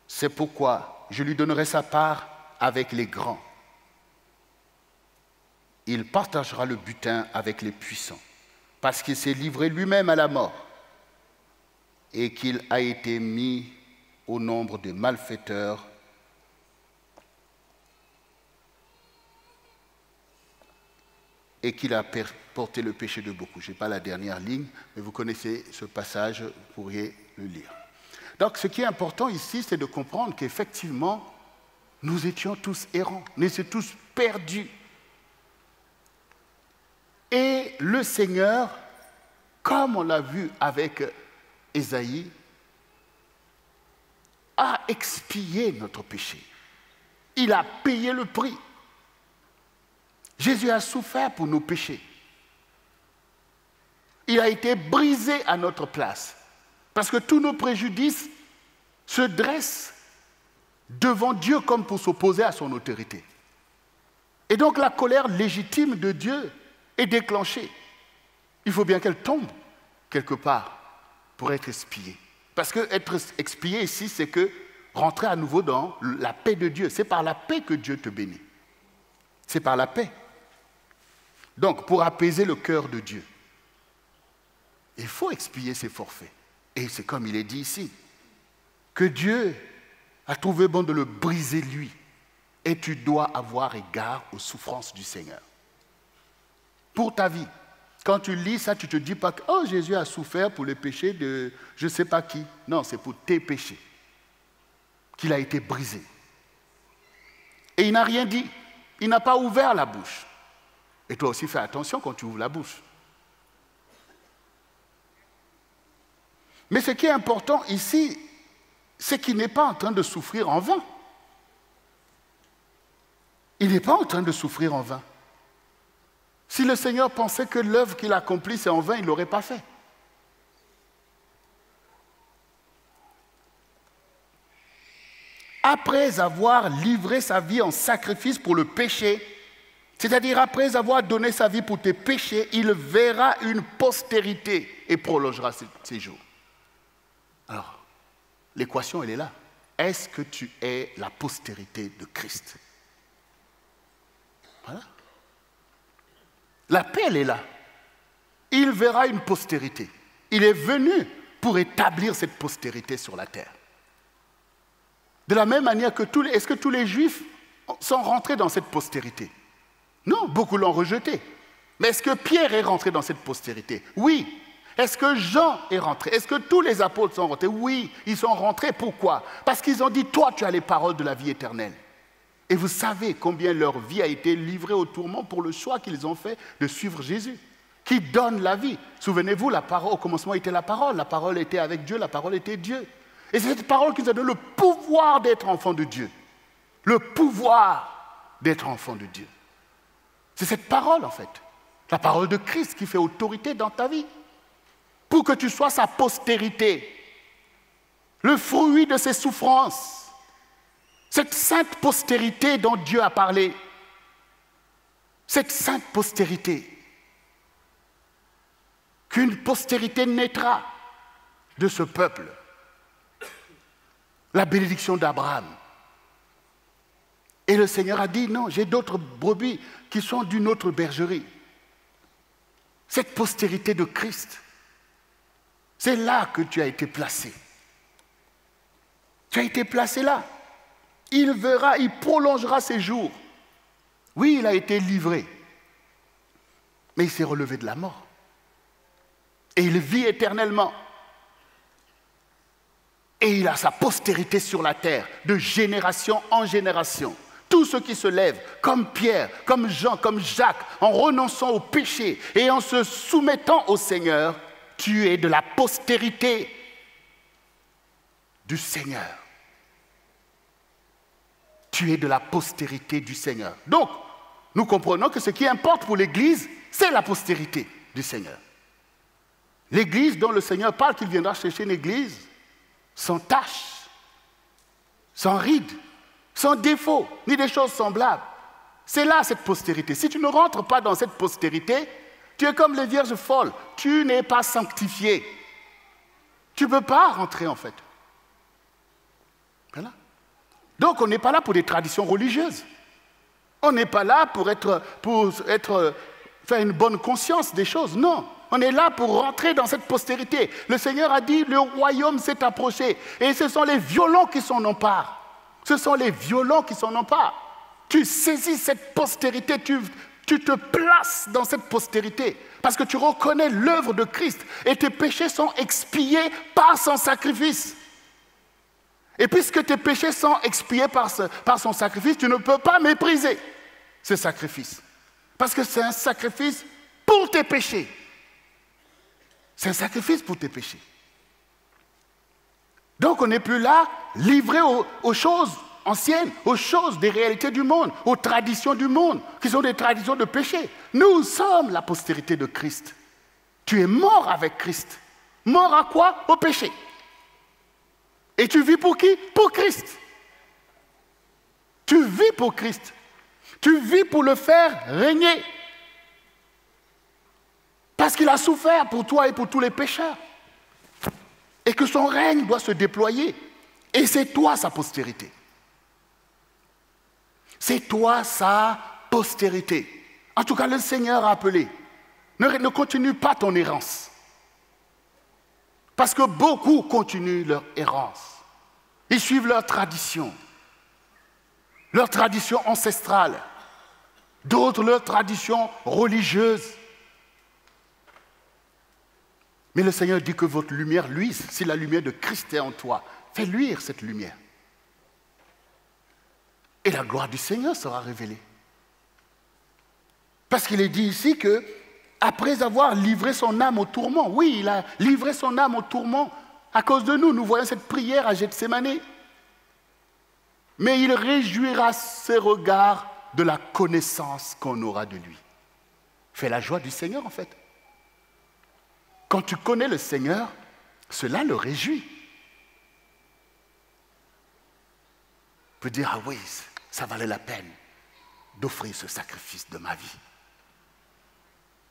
C'est pourquoi je lui donnerai sa part avec les grands. Il partagera le butin avec les puissants, parce qu'il s'est livré lui-même à la mort et qu'il a été mis au nombre des malfaiteurs et qu'il a porté le péché de beaucoup. Je n'ai pas la dernière ligne, mais vous connaissez ce passage, vous pourriez le lire. Donc ce qui est important ici, c'est de comprendre qu'effectivement, nous étions tous errants, nous étions tous perdus. Et le Seigneur, comme on l'a vu avec Ésaïe, a expié notre péché. Il a payé le prix. Jésus a souffert pour nos péchés. Il a été brisé à notre place. Parce que tous nos préjudices se dressent devant Dieu comme pour s'opposer à son autorité. Et donc la colère légitime de Dieu est déclenchée. Il faut bien qu'elle tombe quelque part pour être expiée. Parce que être expié ici, c'est que rentrer à nouveau dans la paix de Dieu. C'est par la paix que Dieu te bénit. C'est par la paix. Donc, pour apaiser le cœur de Dieu, il faut expier ses forfaits. Et c'est comme il est dit ici, que Dieu a trouvé bon de le briser lui. Et tu dois avoir égard aux souffrances du Seigneur. Pour ta vie. Quand tu lis ça, tu ne te dis pas que oh, Jésus a souffert pour les péchés de je ne sais pas qui. Non, c'est pour tes péchés qu'il a été brisé. Et il n'a rien dit. Il n'a pas ouvert la bouche. Et toi aussi, fais attention quand tu ouvres la bouche. Mais ce qui est important ici, c'est qu'il n'est pas en train de souffrir en vain. Il n'est pas en train de souffrir en vain. Si le Seigneur pensait que l'œuvre qu'il accomplit, c'est en vain, il ne l'aurait pas fait. Après avoir livré sa vie en sacrifice pour le péché, c'est-à-dire après avoir donné sa vie pour tes péchés, il verra une postérité et prolongera ses jours. Alors, l'équation, elle est là. Est-ce que tu es la postérité de Christ? Voilà. La paix, elle est là. Il verra une postérité. Il est venu pour établir cette postérité sur la terre. De la même manière que est-ce que tous les Juifs sont rentrés dans cette postérité? Non, beaucoup l'ont rejeté. Mais est-ce que Pierre est rentré dans cette postérité? Oui. Est-ce que Jean est rentré? Est-ce que tous les apôtres sont rentrés? Oui, ils sont rentrés. Pourquoi? Parce qu'ils ont dit, toi, tu as les paroles de la vie éternelle. Et vous savez combien leur vie a été livrée au tourment pour le choix qu'ils ont fait de suivre Jésus, qui donne la vie. Souvenez-vous, la parole, au commencement était la parole était avec Dieu, la parole était Dieu. Et c'est cette parole qui nous a donné le pouvoir d'être enfant de Dieu. Le pouvoir d'être enfant de Dieu. C'est cette parole, en fait. La parole de Christ qui fait autorité dans ta vie. Pour que tu sois sa postérité. Le fruit de ses souffrances. Cette sainte postérité dont Dieu a parlé. Cette sainte postérité. Qu'une postérité naîtra de ce peuple. La bénédiction d'Abraham. Et le Seigneur a dit, non, j'ai d'autres brebis qui sont d'une autre bergerie. Cette postérité de Christ, c'est là que tu as été placé. Tu as été placé là. Il verra, il prolongera ses jours. Oui, il a été livré, mais il s'est relevé de la mort. Et il vit éternellement. Et il a sa postérité sur la terre, de génération en génération. Tous ceux qui se lèvent, comme Pierre, comme Jean, comme Jacques, en renonçant au péché et en se soumettant au Seigneur, tu es de la postérité du Seigneur. Tu es de la postérité du Seigneur. Donc, nous comprenons que ce qui importe pour l'Église, c'est la postérité du Seigneur. L'Église dont le Seigneur parle qu'il viendra chercher une Église sans tache, sans ride, sans défaut, ni des choses semblables. C'est là cette postérité. Si tu ne rentres pas dans cette postérité, tu es comme les vierges folles. Tu n'es pas sanctifié. Tu ne peux pas rentrer en fait. Voilà. Donc on n'est pas là pour des traditions religieuses. On n'est pas là pour faire une bonne conscience des choses. Non. On est là pour rentrer dans cette postérité. Le Seigneur a dit, le royaume s'est approché. Et ce sont les violents qui s'en emparent. Ce sont les violents qui s'en emparent. Tu saisis cette postérité, tu te places dans cette postérité. Parce que tu reconnais l'œuvre de Christ. Et tes péchés sont expiés par son sacrifice. Et puisque tes péchés sont expiés par son sacrifice, tu ne peux pas mépriser ce sacrifice. Parce que c'est un sacrifice pour tes péchés. C'est un sacrifice pour tes péchés. Donc on n'est plus là, livré aux choses anciennes, aux choses, des réalités du monde, aux traditions du monde, qui sont des traditions de péché. Nous sommes la postérité de Christ. Tu es mort avec Christ. Mort à quoi? Au péché. Et tu vis pour qui? Pour Christ. Tu vis pour Christ. Tu vis pour le faire régner. Parce qu'il a souffert pour toi et pour tous les pécheurs. Et que son règne doit se déployer. Et c'est toi sa postérité. C'est toi sa postérité. En tout cas, le Seigneur a appelé. Ne continue pas ton errance. Parce que beaucoup continuent leur errance. Ils suivent leur tradition ancestrale. D'autres, leur tradition religieuse. Mais le Seigneur dit que votre lumière luise. Si la lumière de Christ est en toi, fais luire cette lumière. Et la gloire du Seigneur sera révélée. Parce qu'il est dit ici que, après avoir livré son âme au tourment, oui, il a livré son âme au tourment à cause de nous. Nous voyons cette prière à Gethsémani. Mais il réjouira ses regards de la connaissance qu'on aura de lui. Fais la joie du Seigneur, en fait. Quand tu connais le Seigneur, cela le réjouit. Tu peux dire, ah oui, ça valait la peine d'offrir ce sacrifice de ma vie.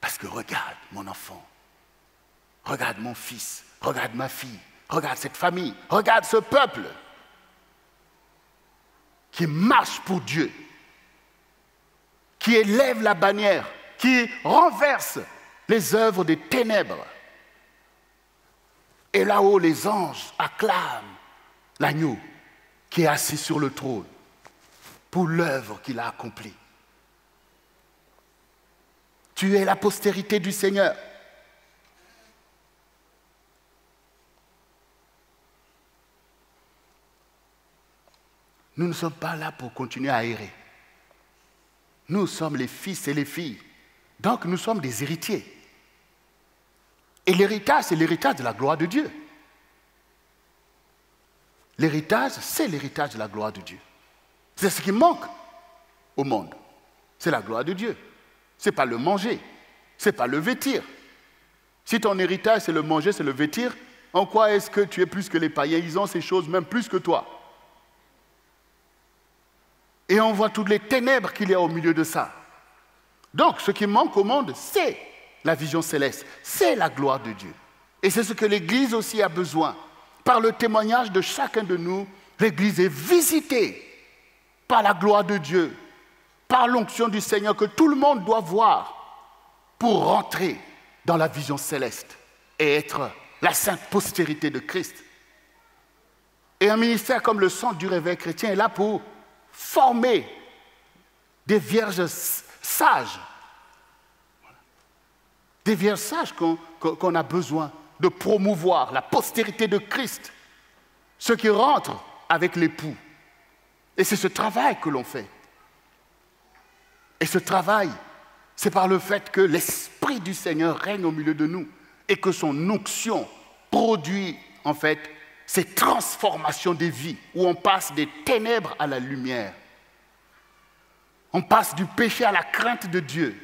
Parce que regarde mon enfant, regarde mon fils, regarde ma fille, regarde cette famille, regarde ce peuple qui marche pour Dieu, qui élève la bannière, qui renverse les œuvres des ténèbres. Et là-haut, les anges acclament l'agneau qui est assis sur le trône pour l'œuvre qu'il a accomplie. Tu es la postérité du Seigneur. Nous ne sommes pas là pour continuer à errer. Nous sommes les fils et les filles. Donc nous sommes des héritiers. Et l'héritage, c'est l'héritage de la gloire de Dieu. L'héritage, c'est l'héritage de la gloire de Dieu. C'est ce qui manque au monde. C'est la gloire de Dieu. Ce n'est pas le manger, ce n'est pas le vêtir. Si ton héritage, c'est le manger, c'est le vêtir, en quoi est-ce que tu es plus que les païens? Ils ont ces choses même plus que toi. Et on voit toutes les ténèbres qu'il y a au milieu de ça. Donc, ce qui manque au monde, c'est la vision céleste, c'est la gloire de Dieu. Et c'est ce que l'Église aussi a besoin. Par le témoignage de chacun de nous, l'Église est visitée par la gloire de Dieu, par l'onction du Seigneur que tout le monde doit voir pour rentrer dans la vision céleste et être la sainte postérité de Christ. Et un ministère comme le Centre du réveil chrétien est là pour former des vierges sages. Des vierges sages qu'on a besoin de promouvoir, la postérité de Christ, ceux qui rentrent avec l'époux. Et c'est ce travail que l'on fait. Et ce travail, c'est par le fait que l'Esprit du Seigneur règne au milieu de nous et que son onction produit, en fait, ces transformations des vies où on passe des ténèbres à la lumière. On passe du péché à la crainte de Dieu.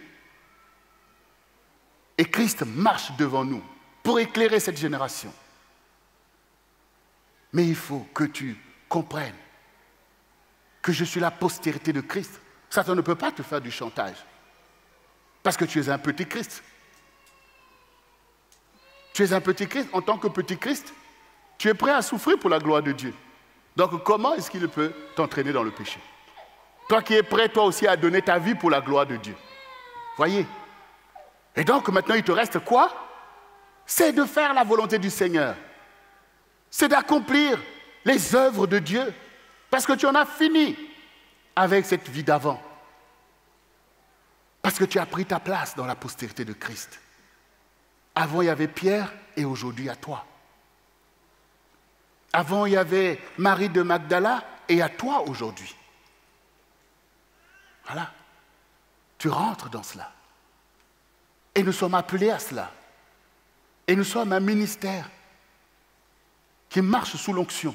Et Christ marche devant nous pour éclairer cette génération. Mais il faut que tu comprennes que je suis la postérité de Christ. Satan ne peut pas te faire du chantage. Parce que tu es un petit Christ. Tu es un petit Christ. En tant que petit Christ, tu es prêt à souffrir pour la gloire de Dieu. Donc comment est-ce qu'il peut t'entraîner dans le péché? Toi qui es prêt, toi aussi, à donner ta vie pour la gloire de Dieu. Voyez? Et donc maintenant, il te reste quoi? C'est de faire la volonté du Seigneur. C'est d'accomplir les œuvres de Dieu. Parce que tu en as fini avec cette vie d'avant. Parce que tu as pris ta place dans la postérité de Christ. Avant, il y avait Pierre et aujourd'hui, il y a toi. Avant, il y avait Marie de Magdala et il y a toi aujourd'hui. Voilà. Tu rentres dans cela. Et nous sommes appelés à cela. Et nous sommes un ministère qui marche sous l'onction.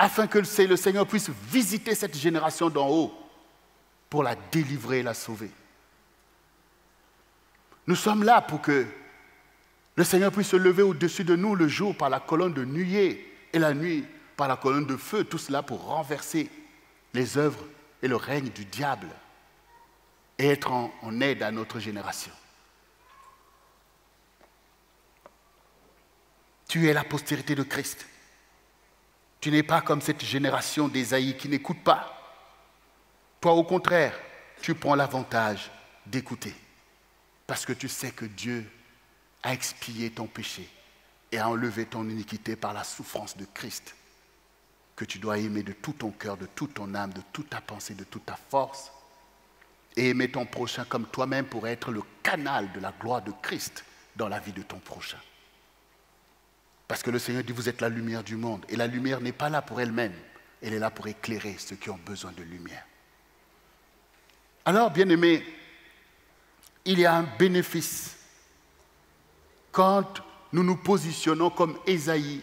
afin que le Seigneur puisse visiter cette génération d'en haut pour la délivrer et la sauver. Nous sommes là pour que le Seigneur puisse se lever au-dessus de nous le jour par la colonne de nuée et la nuit par la colonne de feu, tout cela pour renverser les œuvres et le règne du diable et être en aide à notre génération. Tu es la postérité de Christ. Tu n'es pas comme cette génération d'Ésaïe qui n'écoute pas. Toi, au contraire, tu prends l'avantage d'écouter parce que tu sais que Dieu a expié ton péché et a enlevé ton iniquité par la souffrance de Christ, que tu dois aimer de tout ton cœur, de toute ton âme, de toute ta pensée, de toute ta force, et aimer ton prochain comme toi-même pour être le canal de la gloire de Christ dans la vie de ton prochain. Parce que le Seigneur dit, vous êtes la lumière du monde, et la lumière n'est pas là pour elle-même, elle est là pour éclairer ceux qui ont besoin de lumière. Alors, bien-aimés, il y a un bénéfice quand nous nous positionnons comme Ésaïe,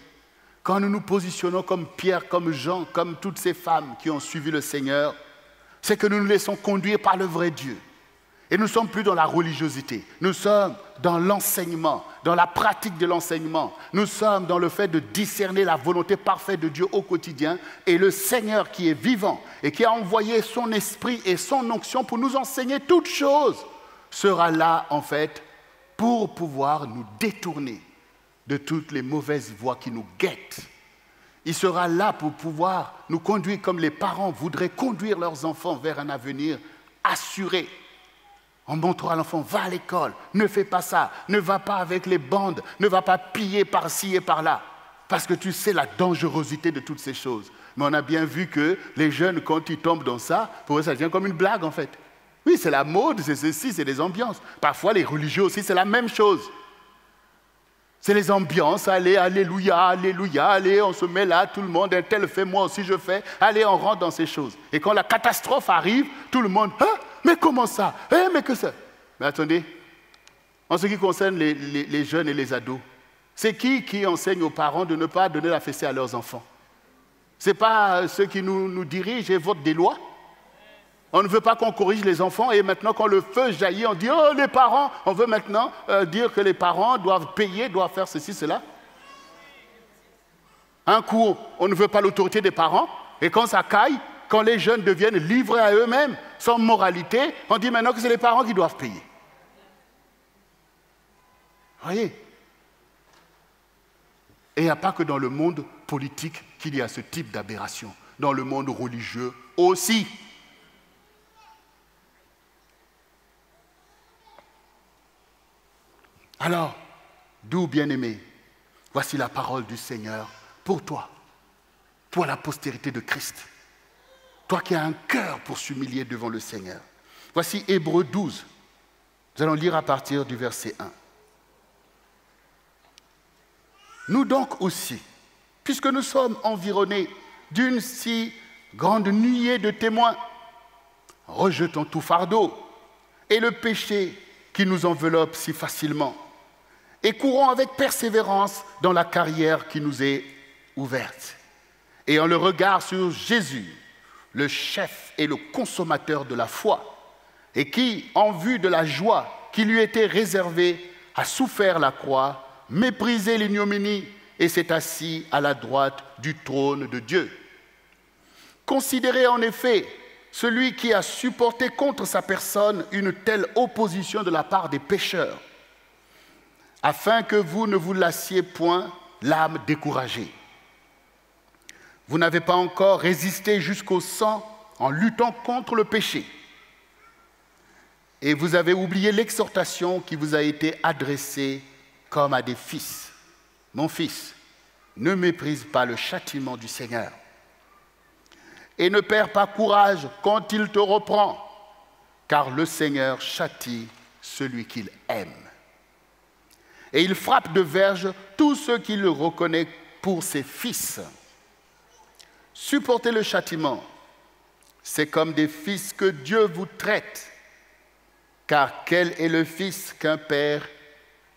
quand nous nous positionnons comme Pierre, comme Jean, comme toutes ces femmes qui ont suivi le Seigneur, c'est que nous nous laissons conduire par le vrai Dieu. Et nous ne sommes plus dans la religiosité, nous sommes dans l'enseignement, dans la pratique de l'enseignement. Nous sommes dans le fait de discerner la volonté parfaite de Dieu au quotidien et le Seigneur qui est vivant et qui a envoyé son esprit et son onction pour nous enseigner toutes choses sera là en fait pour pouvoir nous détourner de toutes les mauvaises voies qui nous guettent. Il sera là pour pouvoir nous conduire comme les parents voudraient conduire leurs enfants vers un avenir assuré. En montrant à l'enfant, va à l'école, ne fais pas ça, ne va pas avec les bandes, ne va pas piller par-ci et par-là. Parce que tu sais la dangerosité de toutes ces choses. Mais on a bien vu que les jeunes, quand ils tombent dans ça, pour eux, ça devient comme une blague en fait. Oui, c'est la mode, c'est ceci, c'est des ambiances. Parfois, les religieux aussi, c'est la même chose. C'est les ambiances, allez, alléluia, alléluia, allez, on se met là, tout le monde, un tel fait, moi aussi je fais, allez, on rentre dans ces choses. Et quand la catastrophe arrive, tout le monde, hein, mais comment ça? Mais que ça? Mais attendez, en ce qui concerne les jeunes et les ados, c'est qui enseigne aux parents de ne pas donner la fessée à leurs enfants? Ce n'est pas ceux qui nous dirigent et votent des lois? On ne veut pas qu'on corrige les enfants et maintenant quand le feu jaillit, on dit « Oh, les parents !» On veut maintenant dire que les parents doivent payer, doivent faire ceci, cela. Un coup, on ne veut pas l'autorité des parents et quand ça caille, quand les jeunes deviennent livrés à eux-mêmes, sans moralité, on dit maintenant que c'est les parents qui doivent payer. Vous voyez? Et il n'y a pas que dans le monde politique qu'il y a ce type d'aberration. Dans le monde religieux aussi. Alors, d'où bien-aimé, voici la parole du Seigneur pour toi, la postérité de Christ. Toi qui as un cœur pour s'humilier devant le Seigneur. Voici Hébreux 12. Nous allons lire à partir du verset 1. Nous donc aussi, puisque nous sommes environnés d'une si grande nuée de témoins, rejetons tout fardeau et le péché qui nous enveloppe si facilement, et courons avec persévérance dans la carrière qui nous est ouverte, ayant le regard sur Jésus, le chef et le consommateur de la foi, et qui, en vue de la joie qui lui était réservée, a souffert la croix, méprisé l'ignominie et s'est assis à la droite du trône de Dieu. Considérez en effet celui qui a supporté contre sa personne une telle opposition de la part des pécheurs, afin que vous ne vous lassiez point l'âme découragée. Vous n'avez pas encore résisté jusqu'au sang en luttant contre le péché. Et vous avez oublié l'exhortation qui vous a été adressée comme à des fils. Mon fils, ne méprise pas le châtiment du Seigneur. Et ne perds pas courage quand il te reprend, car le Seigneur châtie celui qu'il aime. Et il frappe de verge tous ceux qui le reconnaissent pour ses fils. Supportez le châtiment, c'est comme des fils que Dieu vous traite, car quel est le fils qu'un père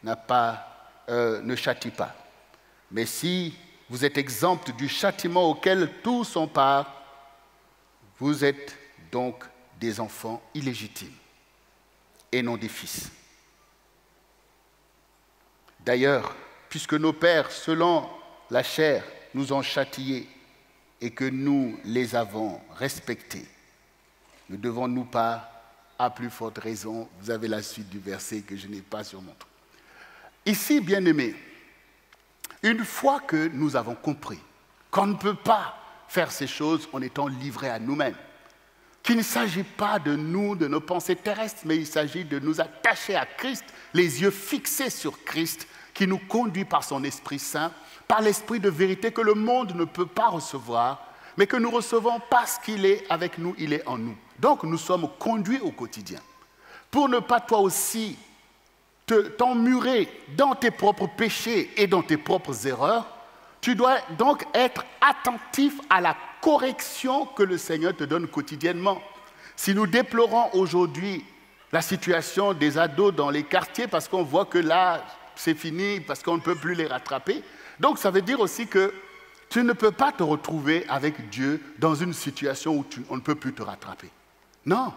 ne châtie pas? Mais si Vous êtes exempts du châtiment auquel tous sont part. Vous êtes donc des enfants illégitimes et non des fils. D'ailleurs, puisque nos pères, selon la chair, nous ont châtiés et que nous les avons respectés, ne devons-nous pas, à plus forte raison, vous avez la suite du verset que je n'ai pas sur mon truc. Ici, bien-aimés, une fois que nous avons compris qu'on ne peut pas faire ces choses en étant livrés à nous-mêmes, qu'il ne s'agit pas de nous, de nos pensées terrestres, mais il s'agit de nous attacher à Christ, les yeux fixés sur Christ, qui nous conduit par son Esprit Saint, par l'Esprit de vérité que le monde ne peut pas recevoir, mais que nous recevons parce qu'il est avec nous, il est en nous. Donc nous sommes conduits au quotidien. Pour ne pas toi aussi t'emmurer dans tes propres péchés et dans tes propres erreurs, tu dois donc être attentif à la correction que le Seigneur te donne quotidiennement. Si nous déplorons aujourd'hui la situation des ados dans les quartiers parce qu'on voit que là, c'est fini, parce qu'on ne peut plus les rattraper, donc ça veut dire aussi que tu ne peux pas te retrouver avec Dieu dans une situation où on ne peut plus te rattraper. Non,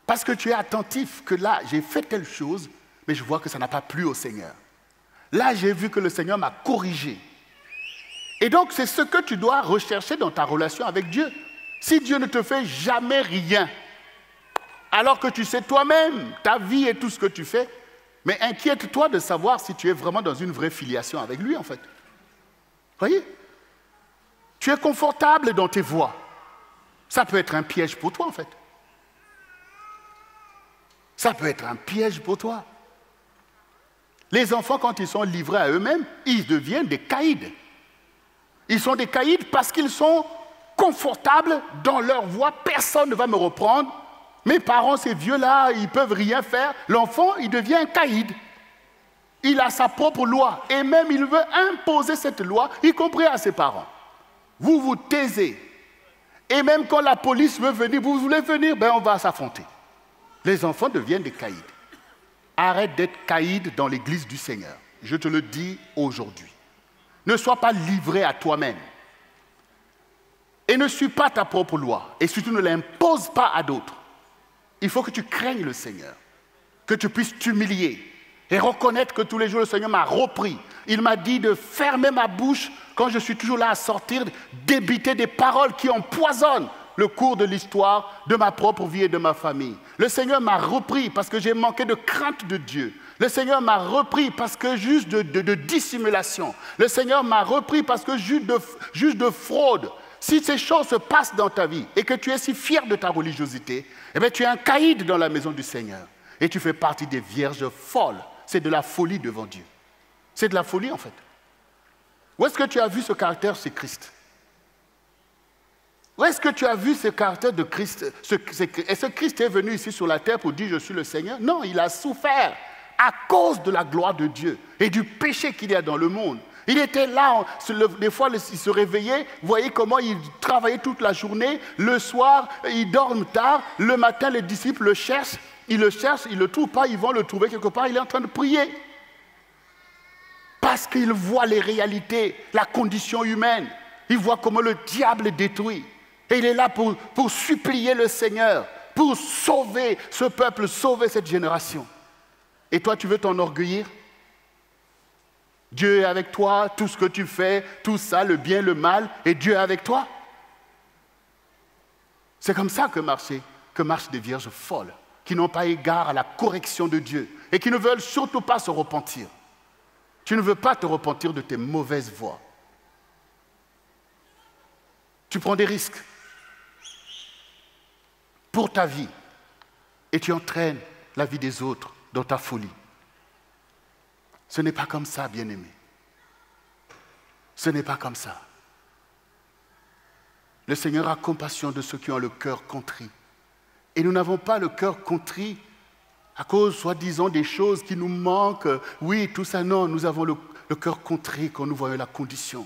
parce que tu es attentif que là, j'ai fait telle chose, mais je vois que ça n'a pas plu au Seigneur. Là, j'ai vu que le Seigneur m'a corrigé. Et donc, c'est ce que tu dois rechercher dans ta relation avec Dieu. Si Dieu ne te fait jamais rien, alors que tu sais toi-même, ta vie et tout ce que tu fais, mais inquiète-toi de savoir si tu es vraiment dans une vraie filiation avec lui, en fait. Voyez? Tu es confortable dans tes voies. Ça peut être un piège pour toi, en fait. Ça peut être un piège pour toi. Les enfants, quand ils sont livrés à eux-mêmes, ils deviennent des caïds. Ils sont des caïds parce qu'ils sont confortables dans leur voie. Personne ne va me reprendre. Mes parents, ces vieux-là, ils ne peuvent rien faire. L'enfant, il devient un caïd. Il a sa propre loi. Et même, il veut imposer cette loi, y compris à ses parents. Vous vous taisez. Et même quand la police veut venir, vous voulez venir, ben on va s'affronter. Les enfants deviennent des caïds. Arrête d'être caïd dans l'église du Seigneur. Je te le dis aujourd'hui. Ne sois pas livré à toi-même. Et ne suis pas ta propre loi. Et surtout ne l'impose pas à d'autres. Il faut que tu craignes le Seigneur. Que tu puisses t'humilier. Et reconnaître que tous les jours le Seigneur m'a repris. Il m'a dit de fermer ma bouche quand je suis toujours là à sortir, débiter des paroles qui empoisonnent le cours de l'histoire de ma propre vie et de ma famille. Le Seigneur m'a repris parce que j'ai manqué de crainte de Dieu. Le Seigneur m'a repris parce que juge de dissimulation. Le Seigneur m'a repris parce que juge de fraude. Si ces choses se passent dans ta vie et que tu es si fier de ta religiosité, eh bien tu es un caïd dans la maison du Seigneur. Et tu fais partie des vierges folles. C'est de la folie devant Dieu. C'est de la folie en fait. Où est-ce que tu as vu ce caractère chez Christ? Où est-ce que tu as vu ce caractère de Christ? Est-ce que Christ est venu ici sur la terre pour dire « je suis le Seigneur » ? Non, il a souffert à cause de la gloire de Dieu et du péché qu'il y a dans le monde. Il était là, des fois il se réveillait, vous voyez comment il travaillait toute la journée, le soir il dorme tard, le matin les disciples le cherchent, ils ne le trouvent pas, ils vont le trouver quelque part, il est en train de prier. Parce qu'il voit les réalités, la condition humaine, il voit comment le diable est détruit. Et il est là pour supplier le Seigneur, pour sauver ce peuple, sauver cette génération. Et toi, tu veux t'enorgueillir? Dieu est avec toi, tout ce que tu fais, tout ça, le bien, le mal, et Dieu est avec toi. C'est comme ça que marchent des vierges folles, qui n'ont pas égard à la correction de Dieu, et qui ne veulent surtout pas se repentir. Tu ne veux pas te repentir de tes mauvaises voies. Tu prends des risques pour ta vie et tu entraînes la vie des autres dans ta folie. Ce n'est pas comme ça, bien-aimé. Ce n'est pas comme ça. Le Seigneur a compassion de ceux qui ont le cœur contrit. Et nous n'avons pas le cœur contrit à cause, soi-disant, des choses qui nous manquent. Oui, tout ça, non, nous avons le cœur contrit quand nous voyons la condition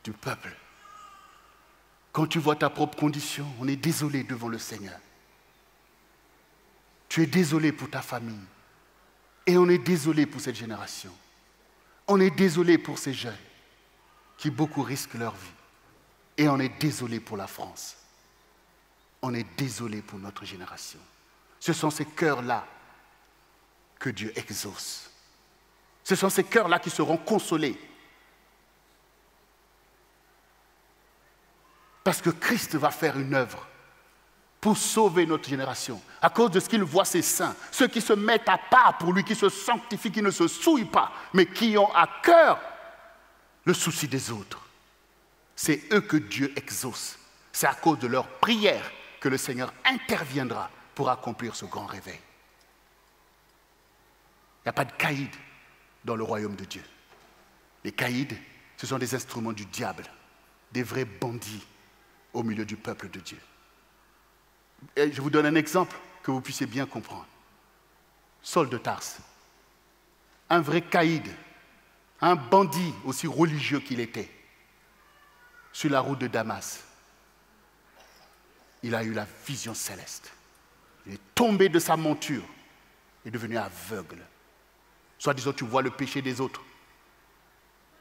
du peuple. Quand tu vois ta propre condition, on est désolé devant le Seigneur. Tu es désolé pour ta famille. Et on est désolé pour cette génération. On est désolé pour ces jeunes qui beaucoup risquent leur vie. Et on est désolé pour la France. On est désolé pour notre génération. Ce sont ces cœurs-là que Dieu exauce. Ce sont ces cœurs-là qui seront consolés. Parce que Christ va faire une œuvre pour sauver notre génération. À cause de ce qu'il voit ses saints, ceux qui se mettent à part pour lui, qui se sanctifient, qui ne se souillent pas, mais qui ont à cœur le souci des autres. C'est eux que Dieu exauce. C'est à cause de leur prière que le Seigneur interviendra pour accomplir ce grand réveil. Il n'y a pas de caïds dans le royaume de Dieu. Les caïds, ce sont des instruments du diable, des vrais bandits au milieu du peuple de Dieu. Et je vous donne un exemple que vous puissiez bien comprendre. Saul de Tarse, un vrai caïd, un bandit aussi religieux qu'il était, sur la route de Damas, il a eu la vision céleste. Il est tombé de sa monture, il est devenu aveugle. Soit disant, tu vois le péché des autres,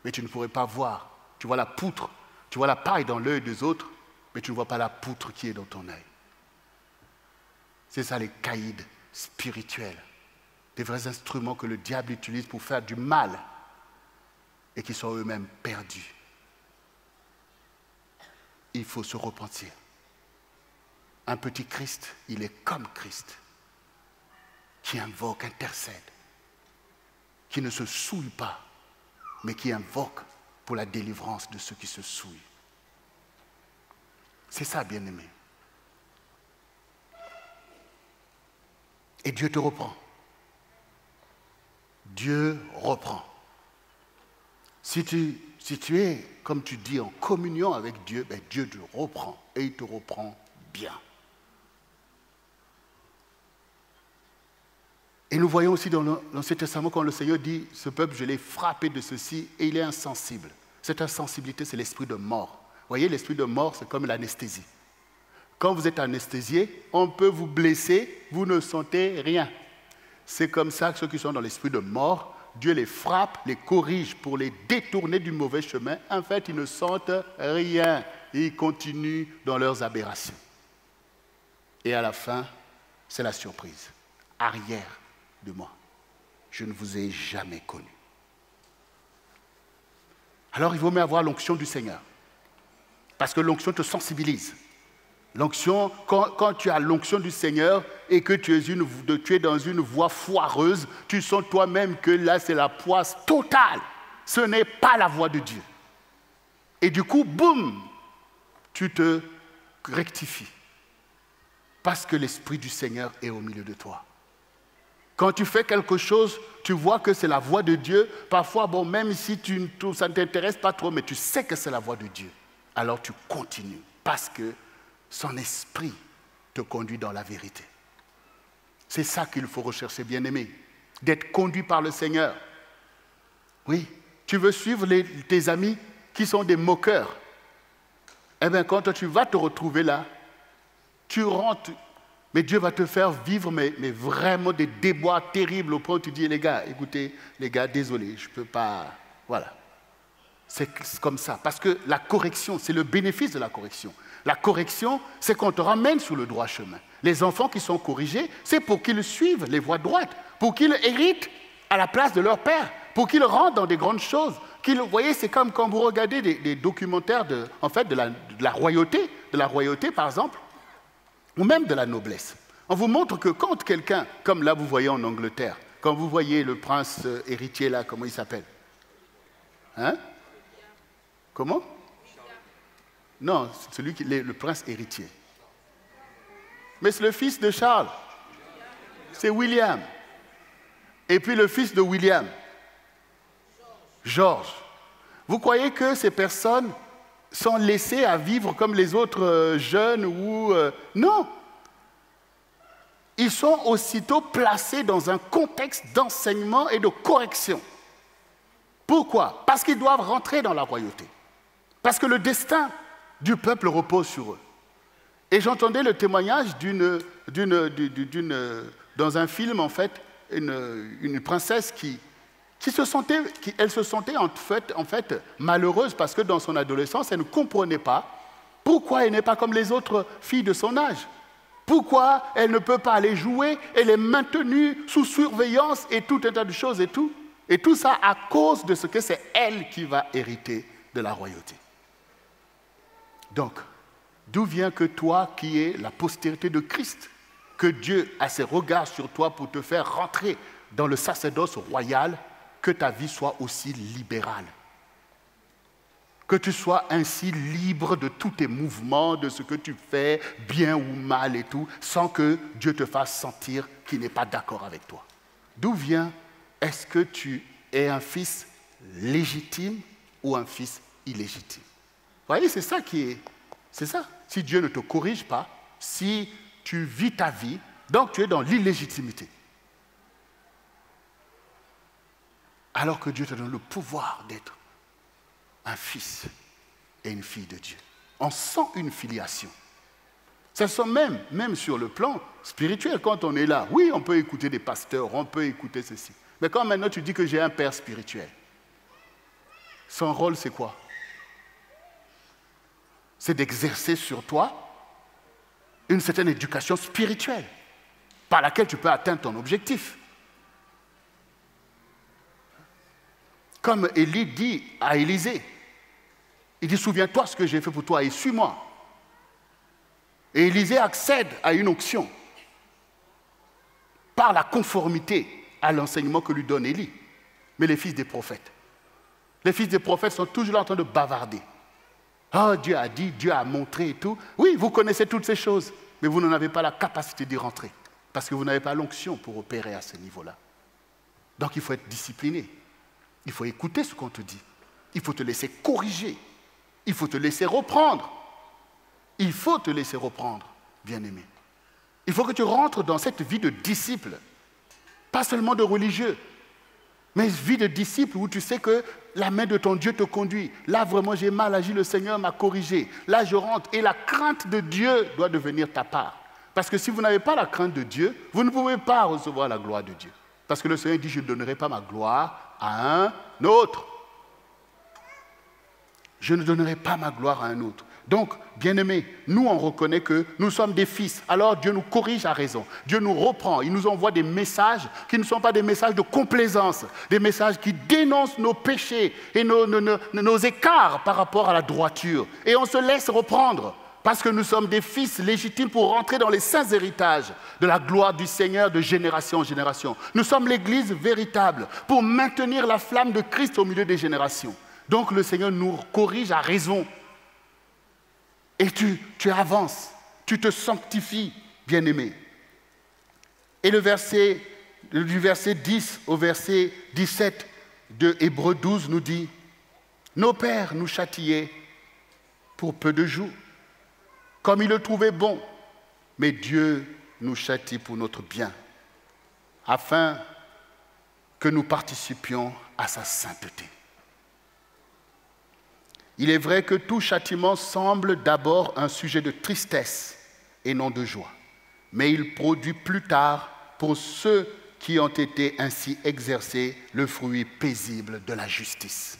mais tu ne pourrais pas voir. Tu vois la poutre, tu vois la paille dans l'œil des autres, mais tu ne vois pas la poutre qui est dans ton œil. C'est ça les caïds spirituels, des vrais instruments que le diable utilise pour faire du mal et qui sont eux-mêmes perdus. Il faut se repentir. Un petit Christ, il est comme Christ, qui invoque, intercède, qui ne se souille pas, mais qui invoque pour la délivrance de ceux qui se souillent. C'est ça, bien-aimé. Et Dieu te reprend. Dieu reprend. Si tu es, comme tu dis, en communion avec Dieu, ben Dieu te reprend. Et il te reprend bien. Et nous voyons aussi dans l'Ancien Testament quand le Seigneur dit, ce peuple, je l'ai frappé de ceci, et il est insensible. Cette insensibilité, c'est l'esprit de mort. Vous voyez, l'esprit de mort, c'est comme l'anesthésie. Quand vous êtes anesthésié, on peut vous blesser, vous ne sentez rien. C'est comme ça que ceux qui sont dans l'esprit de mort, Dieu les frappe, les corrige pour les détourner du mauvais chemin. En fait, ils ne sentent rien. Ils continuent dans leurs aberrations. Et à la fin, c'est la surprise. Arrière de moi, je ne vous ai jamais connu. Alors, il vaut mieux avoir l'onction du Seigneur. Parce que l'onction te sensibilise. L'onction, quand tu as l'onction du Seigneur et que tu es dans une voie foireuse, tu sens toi-même que là, c'est la poisse totale. Ce n'est pas la voie de Dieu. Et du coup, boum, tu te rectifies. Parce que l'Esprit du Seigneur est au milieu de toi. Quand tu fais quelque chose, tu vois que c'est la voie de Dieu. Parfois, bon, même si ça ne t'intéresse pas trop, mais tu sais que c'est la voie de Dieu. Alors tu continues parce que son esprit te conduit dans la vérité. C'est ça qu'il faut rechercher, bien-aimé, d'être conduit par le Seigneur. Oui, tu veux suivre tes amis qui sont des moqueurs. Eh bien, quand tu vas te retrouver là, tu rentres, mais Dieu va te faire vivre mais vraiment des déboires terribles au point où tu dis, les gars, écoutez, les gars, désolé, je ne peux pas, voilà. C'est comme ça, parce que la correction, c'est le bénéfice de la correction. La correction, c'est qu'on te ramène sur le droit chemin. Les enfants qui sont corrigés, c'est pour qu'ils suivent les voies droites, pour qu'ils héritent à la place de leur père, pour qu'ils rentrent dans des grandes choses. Vous voyez, c'est comme quand vous regardez des documentaires de la royauté, par exemple, ou même de la noblesse. On vous montre que quand quelqu'un, comme là vous voyez en Angleterre, quand vous voyez le prince héritier là, comment il s'appelle? Hein? Comment? Non, c'est celui qui est le prince héritier. Mais c'est le fils de Charles. C'est William. Et puis le fils de William, George. Vous croyez que ces personnes sont laissées à vivre comme les autres jeunes ou... Non. Ils sont aussitôt placés dans un contexte d'enseignement et de correction. Pourquoi? Parce qu'ils doivent rentrer dans la royauté. Parce que le destin du peuple repose sur eux. Et j'entendais le témoignage dans un film, en fait, une princesse Elle se sentait en fait malheureuse parce que dans son adolescence, elle ne comprenait pas pourquoi elle n'est pas comme les autres filles de son âge. Pourquoi elle ne peut pas aller jouer, elle est maintenue sous surveillance et tout un tas de choses et tout. Et tout ça à cause de ce que c'est elle qui va hériter de la royauté. Donc, d'où vient que toi qui es la postérité de Christ, que Dieu a ses regards sur toi pour te faire rentrer dans le sacerdoce royal, que ta vie soit aussi libérale. Que tu sois ainsi libre de tous tes mouvements, de ce que tu fais, bien ou mal et tout, sans que Dieu te fasse sentir qu'il n'est pas d'accord avec toi. D'où vient, est-ce que tu es un fils légitime ou un fils illégitime? Vous voyez, c'est ça qui est... C'est ça. Si Dieu ne te corrige pas, si tu vis ta vie, donc tu es dans l'illégitimité. Alors que Dieu te donne le pouvoir d'être un fils et une fille de Dieu. On sent une filiation. Ça sent même sur le plan spirituel, quand on est là. Oui, on peut écouter des pasteurs, on peut écouter ceci. Mais quand maintenant tu dis que j'ai un père spirituel, son rôle c'est quoi? C'est d'exercer sur toi une certaine éducation spirituelle par laquelle tu peux atteindre ton objectif. Comme Élie dit à Élisée, il dit, souviens-toi ce que j'ai fait pour toi et suis-moi. Et Élisée accède à une onction par la conformité à l'enseignement que lui donne Élie. Mais les fils des prophètes sont toujours là en train de bavarder. Oh, Dieu a dit, Dieu a montré et tout. Oui, vous connaissez toutes ces choses, mais vous n'en avez pas la capacité d'y rentrer. Parce que vous n'avez pas l'onction pour opérer à ce niveau-là. Donc il faut être discipliné. Il faut écouter ce qu'on te dit. Il faut te laisser corriger. Il faut te laisser reprendre. Il faut te laisser reprendre, bien-aimé. Il faut que tu rentres dans cette vie de disciple. Pas seulement de religieux, mais vie de disciple où tu sais que la main de ton Dieu te conduit. Là, vraiment, j'ai mal agi, le Seigneur m'a corrigé. Là, je rentre. Et la crainte de Dieu doit devenir ta part. Parce que si vous n'avez pas la crainte de Dieu, vous ne pouvez pas recevoir la gloire de Dieu. Parce que le Seigneur dit, je ne donnerai pas ma gloire à un autre. Je ne donnerai pas ma gloire à un autre. Donc, bien-aimés, nous, on reconnaît que nous sommes des fils. Alors, Dieu nous corrige à raison. Dieu nous reprend. Il nous envoie des messages qui ne sont pas des messages de complaisance, des messages qui dénoncent nos péchés et nos écarts par rapport à la droiture. Et on se laisse reprendre parce que nous sommes des fils légitimes pour rentrer dans les saints héritages de la gloire du Seigneur de génération en génération. Nous sommes l'Église véritable pour maintenir la flamme de Christ au milieu des générations. Donc, le Seigneur nous corrige à raison. Et tu avances, tu te sanctifies, bien-aimé. Et du verset 10 au verset 17 de Hébreux 12 nous dit, « Nos pères nous châtiaient pour peu de jours, comme ils le trouvaient bon, mais Dieu nous châtie pour notre bien, afin que nous participions à sa sainteté. » Il est vrai que tout châtiment semble d'abord un sujet de tristesse et non de joie, mais il produit plus tard, pour ceux qui ont été ainsi exercés, le fruit paisible de la justice.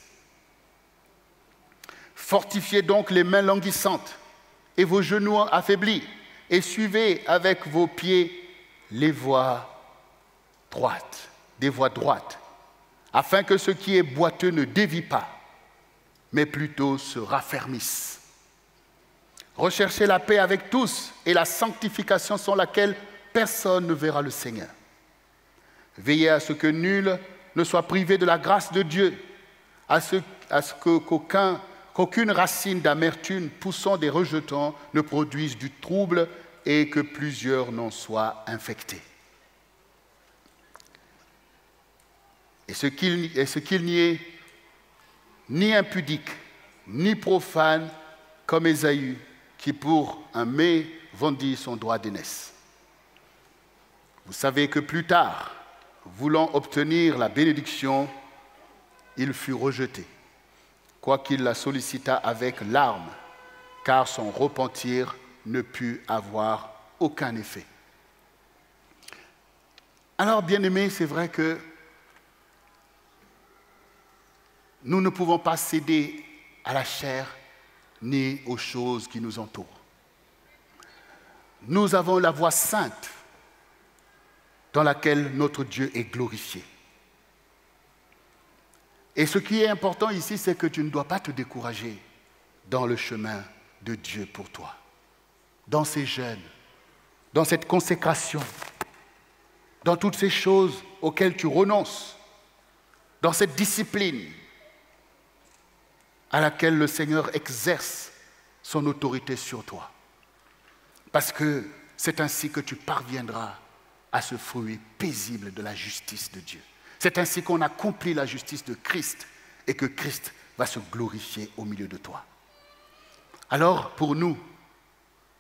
Fortifiez donc les mains languissantes et vos genoux affaiblis, et suivez avec vos pieds les voies droites, des voies droites, afin que ce qui est boiteux ne dévie pas, mais plutôt se raffermissent. Recherchez la paix avec tous et la sanctification sans laquelle personne ne verra le Seigneur. Veillez à ce que nul ne soit privé de la grâce de Dieu, à ce qu'aucune racine d'amertume poussant des rejetons ne produise du trouble et que plusieurs n'en soient infectés. Et ce qu'il n'y ait ni impudique, ni profane, comme Ésaü, qui pour un mets vendit son droit d'aînesse. Vous savez que plus tard, voulant obtenir la bénédiction, il fut rejeté, quoiqu'il la sollicita avec larmes, car son repentir ne put avoir aucun effet. Alors, bien-aimés, c'est vrai que nous ne pouvons pas céder à la chair ni aux choses qui nous entourent. Nous avons la voie sainte dans laquelle notre Dieu est glorifié. Et ce qui est important ici, c'est que tu ne dois pas te décourager dans le chemin de Dieu pour toi, dans ces jeûnes, dans cette consécration, dans toutes ces choses auxquelles tu renonces, dans cette discipline à laquelle le Seigneur exerce son autorité sur toi. Parce que c'est ainsi que tu parviendras à ce fruit paisible de la justice de Dieu. C'est ainsi qu'on accomplit la justice de Christ et que Christ va se glorifier au milieu de toi. Alors, pour nous,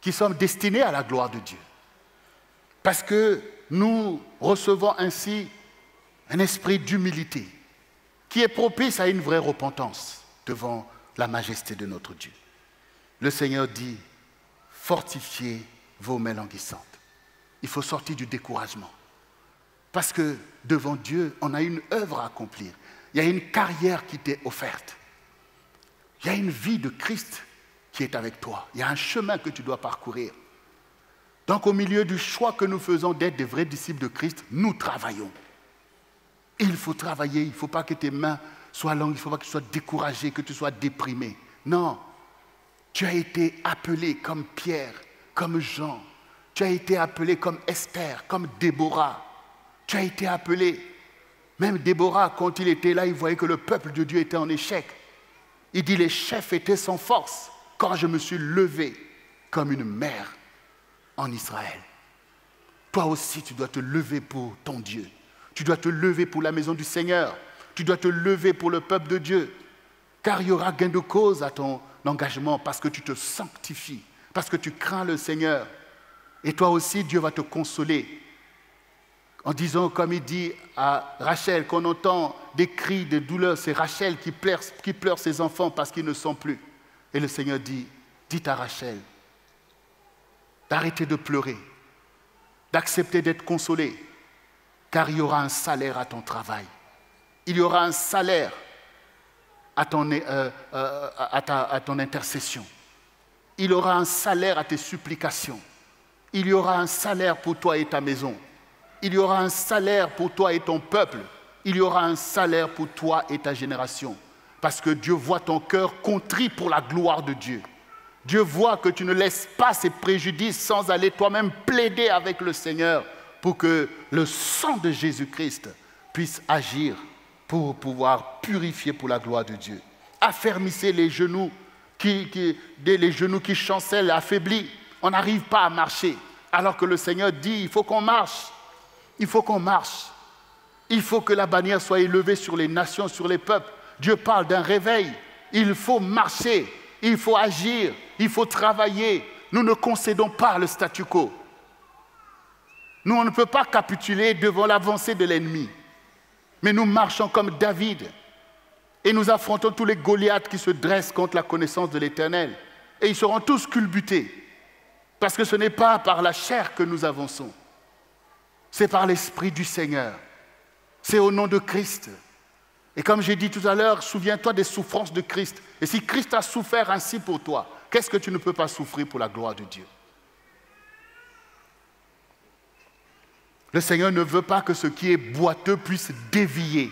qui sommes destinés à la gloire de Dieu, parce que nous recevons ainsi un esprit d'humilité qui est propice à une vraie repentance devant la majesté de notre Dieu. Le Seigneur dit, fortifiez vos mains languissantes. Il faut sortir du découragement. Parce que devant Dieu, on a une œuvre à accomplir. Il y a une carrière qui t'est offerte. Il y a une vie de Christ qui est avec toi. Il y a un chemin que tu dois parcourir. Donc au milieu du choix que nous faisons d'être des vrais disciples de Christ, nous travaillons. Il faut travailler, il ne faut pas que tes mains sois longue, il ne faut pas que tu sois découragé, que tu sois déprimé. Non, tu as été appelé comme Pierre, comme Jean. Tu as été appelé comme Esther, comme Déborah. Tu as été appelé. Même Déborah, quand il était là, il voyait que le peuple de Dieu était en échec. Il dit, les chefs étaient sans force quand je me suis levé comme une mère en Israël. Toi aussi, tu dois te lever pour ton Dieu. Tu dois te lever pour la maison du Seigneur. Tu dois te lever pour le peuple de Dieu, car il y aura gain de cause à ton engagement parce que tu te sanctifies, parce que tu crains le Seigneur. Et toi aussi, Dieu va te consoler en disant, comme il dit à Rachel, qu'on entend des cris de douleur, c'est Rachel qui pleure ses enfants parce qu'ils ne sont plus. Et le Seigneur dit, dites à Rachel d'arrêter de pleurer, d'accepter d'être consolée, car il y aura un salaire à ton travail. Il y aura un salaire à ton intercession. Il y aura un salaire à tes supplications. Il y aura un salaire pour toi et ta maison. Il y aura un salaire pour toi et ton peuple. Il y aura un salaire pour toi et ta génération. Parce que Dieu voit ton cœur contrit pour la gloire de Dieu. Dieu voit que tu ne laisses pas ces préjudices sans aller toi-même plaider avec le Seigneur pour que le sang de Jésus-Christ puisse agir pour pouvoir purifier pour la gloire de Dieu. Affermissez les genoux qui chancellent, affaiblis. On n'arrive pas à marcher. Alors que le Seigneur dit, il faut qu'on marche. Il faut qu'on marche. Il faut que la bannière soit élevée sur les nations, sur les peuples. Dieu parle d'un réveil. Il faut marcher. Il faut agir. Il faut travailler. Nous ne concédons pas le statu quo. Nous, on ne peut pas capituler devant l'avancée de l'ennemi. Mais nous marchons comme David et nous affrontons tous les Goliaths qui se dressent contre la connaissance de l'Éternel. Et ils seront tous culbutés parce que ce n'est pas par la chair que nous avançons. C'est par l'Esprit du Seigneur. C'est au nom de Christ. Et comme j'ai dit tout à l'heure, souviens-toi des souffrances de Christ. Et si Christ a souffert ainsi pour toi, qu'est-ce que tu ne peux pas souffrir pour la gloire de Dieu? Le Seigneur ne veut pas que ce qui est boiteux puisse dévier.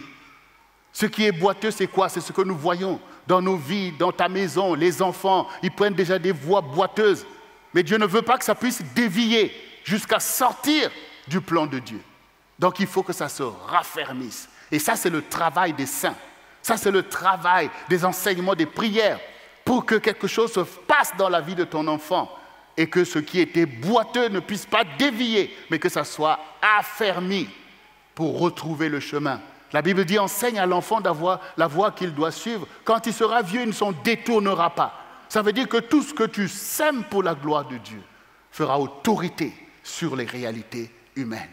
Ce qui est boiteux, c'est quoi? C'est ce que nous voyons dans nos vies, dans ta maison. Les enfants, ils prennent déjà des voies boiteuses. Mais Dieu ne veut pas que ça puisse dévier jusqu'à sortir du plan de Dieu. Donc il faut que ça se raffermisse. Et ça, c'est le travail des saints. Ça, c'est le travail des enseignements, des prières, pour que quelque chose se passe dans la vie de ton enfant. Et que ce qui était boiteux ne puisse pas dévier, mais que ça soit affermi pour retrouver le chemin. La Bible dit, enseigne à l'enfant d'avoir la voie qu'il doit suivre. Quand il sera vieux, il ne s'en détournera pas. Ça veut dire que tout ce que tu sèmes pour la gloire de Dieu fera autorité sur les réalités humaines.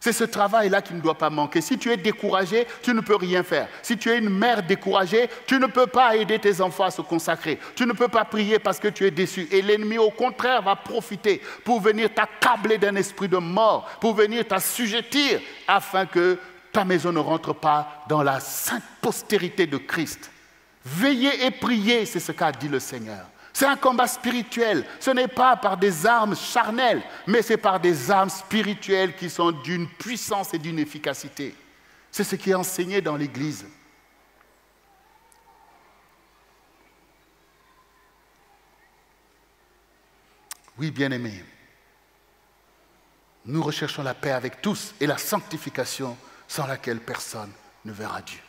C'est ce travail-là qui ne doit pas manquer. Si tu es découragé, tu ne peux rien faire. Si tu es une mère découragée, tu ne peux pas aider tes enfants à se consacrer. Tu ne peux pas prier parce que tu es déçu. Et l'ennemi, au contraire, va profiter pour venir t'accabler d'un esprit de mort, pour venir t'assujettir afin que ta maison ne rentre pas dans la sainte postérité de Christ. Veillez et priez, c'est ce qu'a dit le Seigneur. C'est un combat spirituel. Ce n'est pas par des armes charnelles, mais c'est par des armes spirituelles qui sont d'une puissance et d'une efficacité. C'est ce qui est enseigné dans l'Église. Oui, bien-aimés, nous recherchons la paix avec tous et la sanctification sans laquelle personne ne verra Dieu.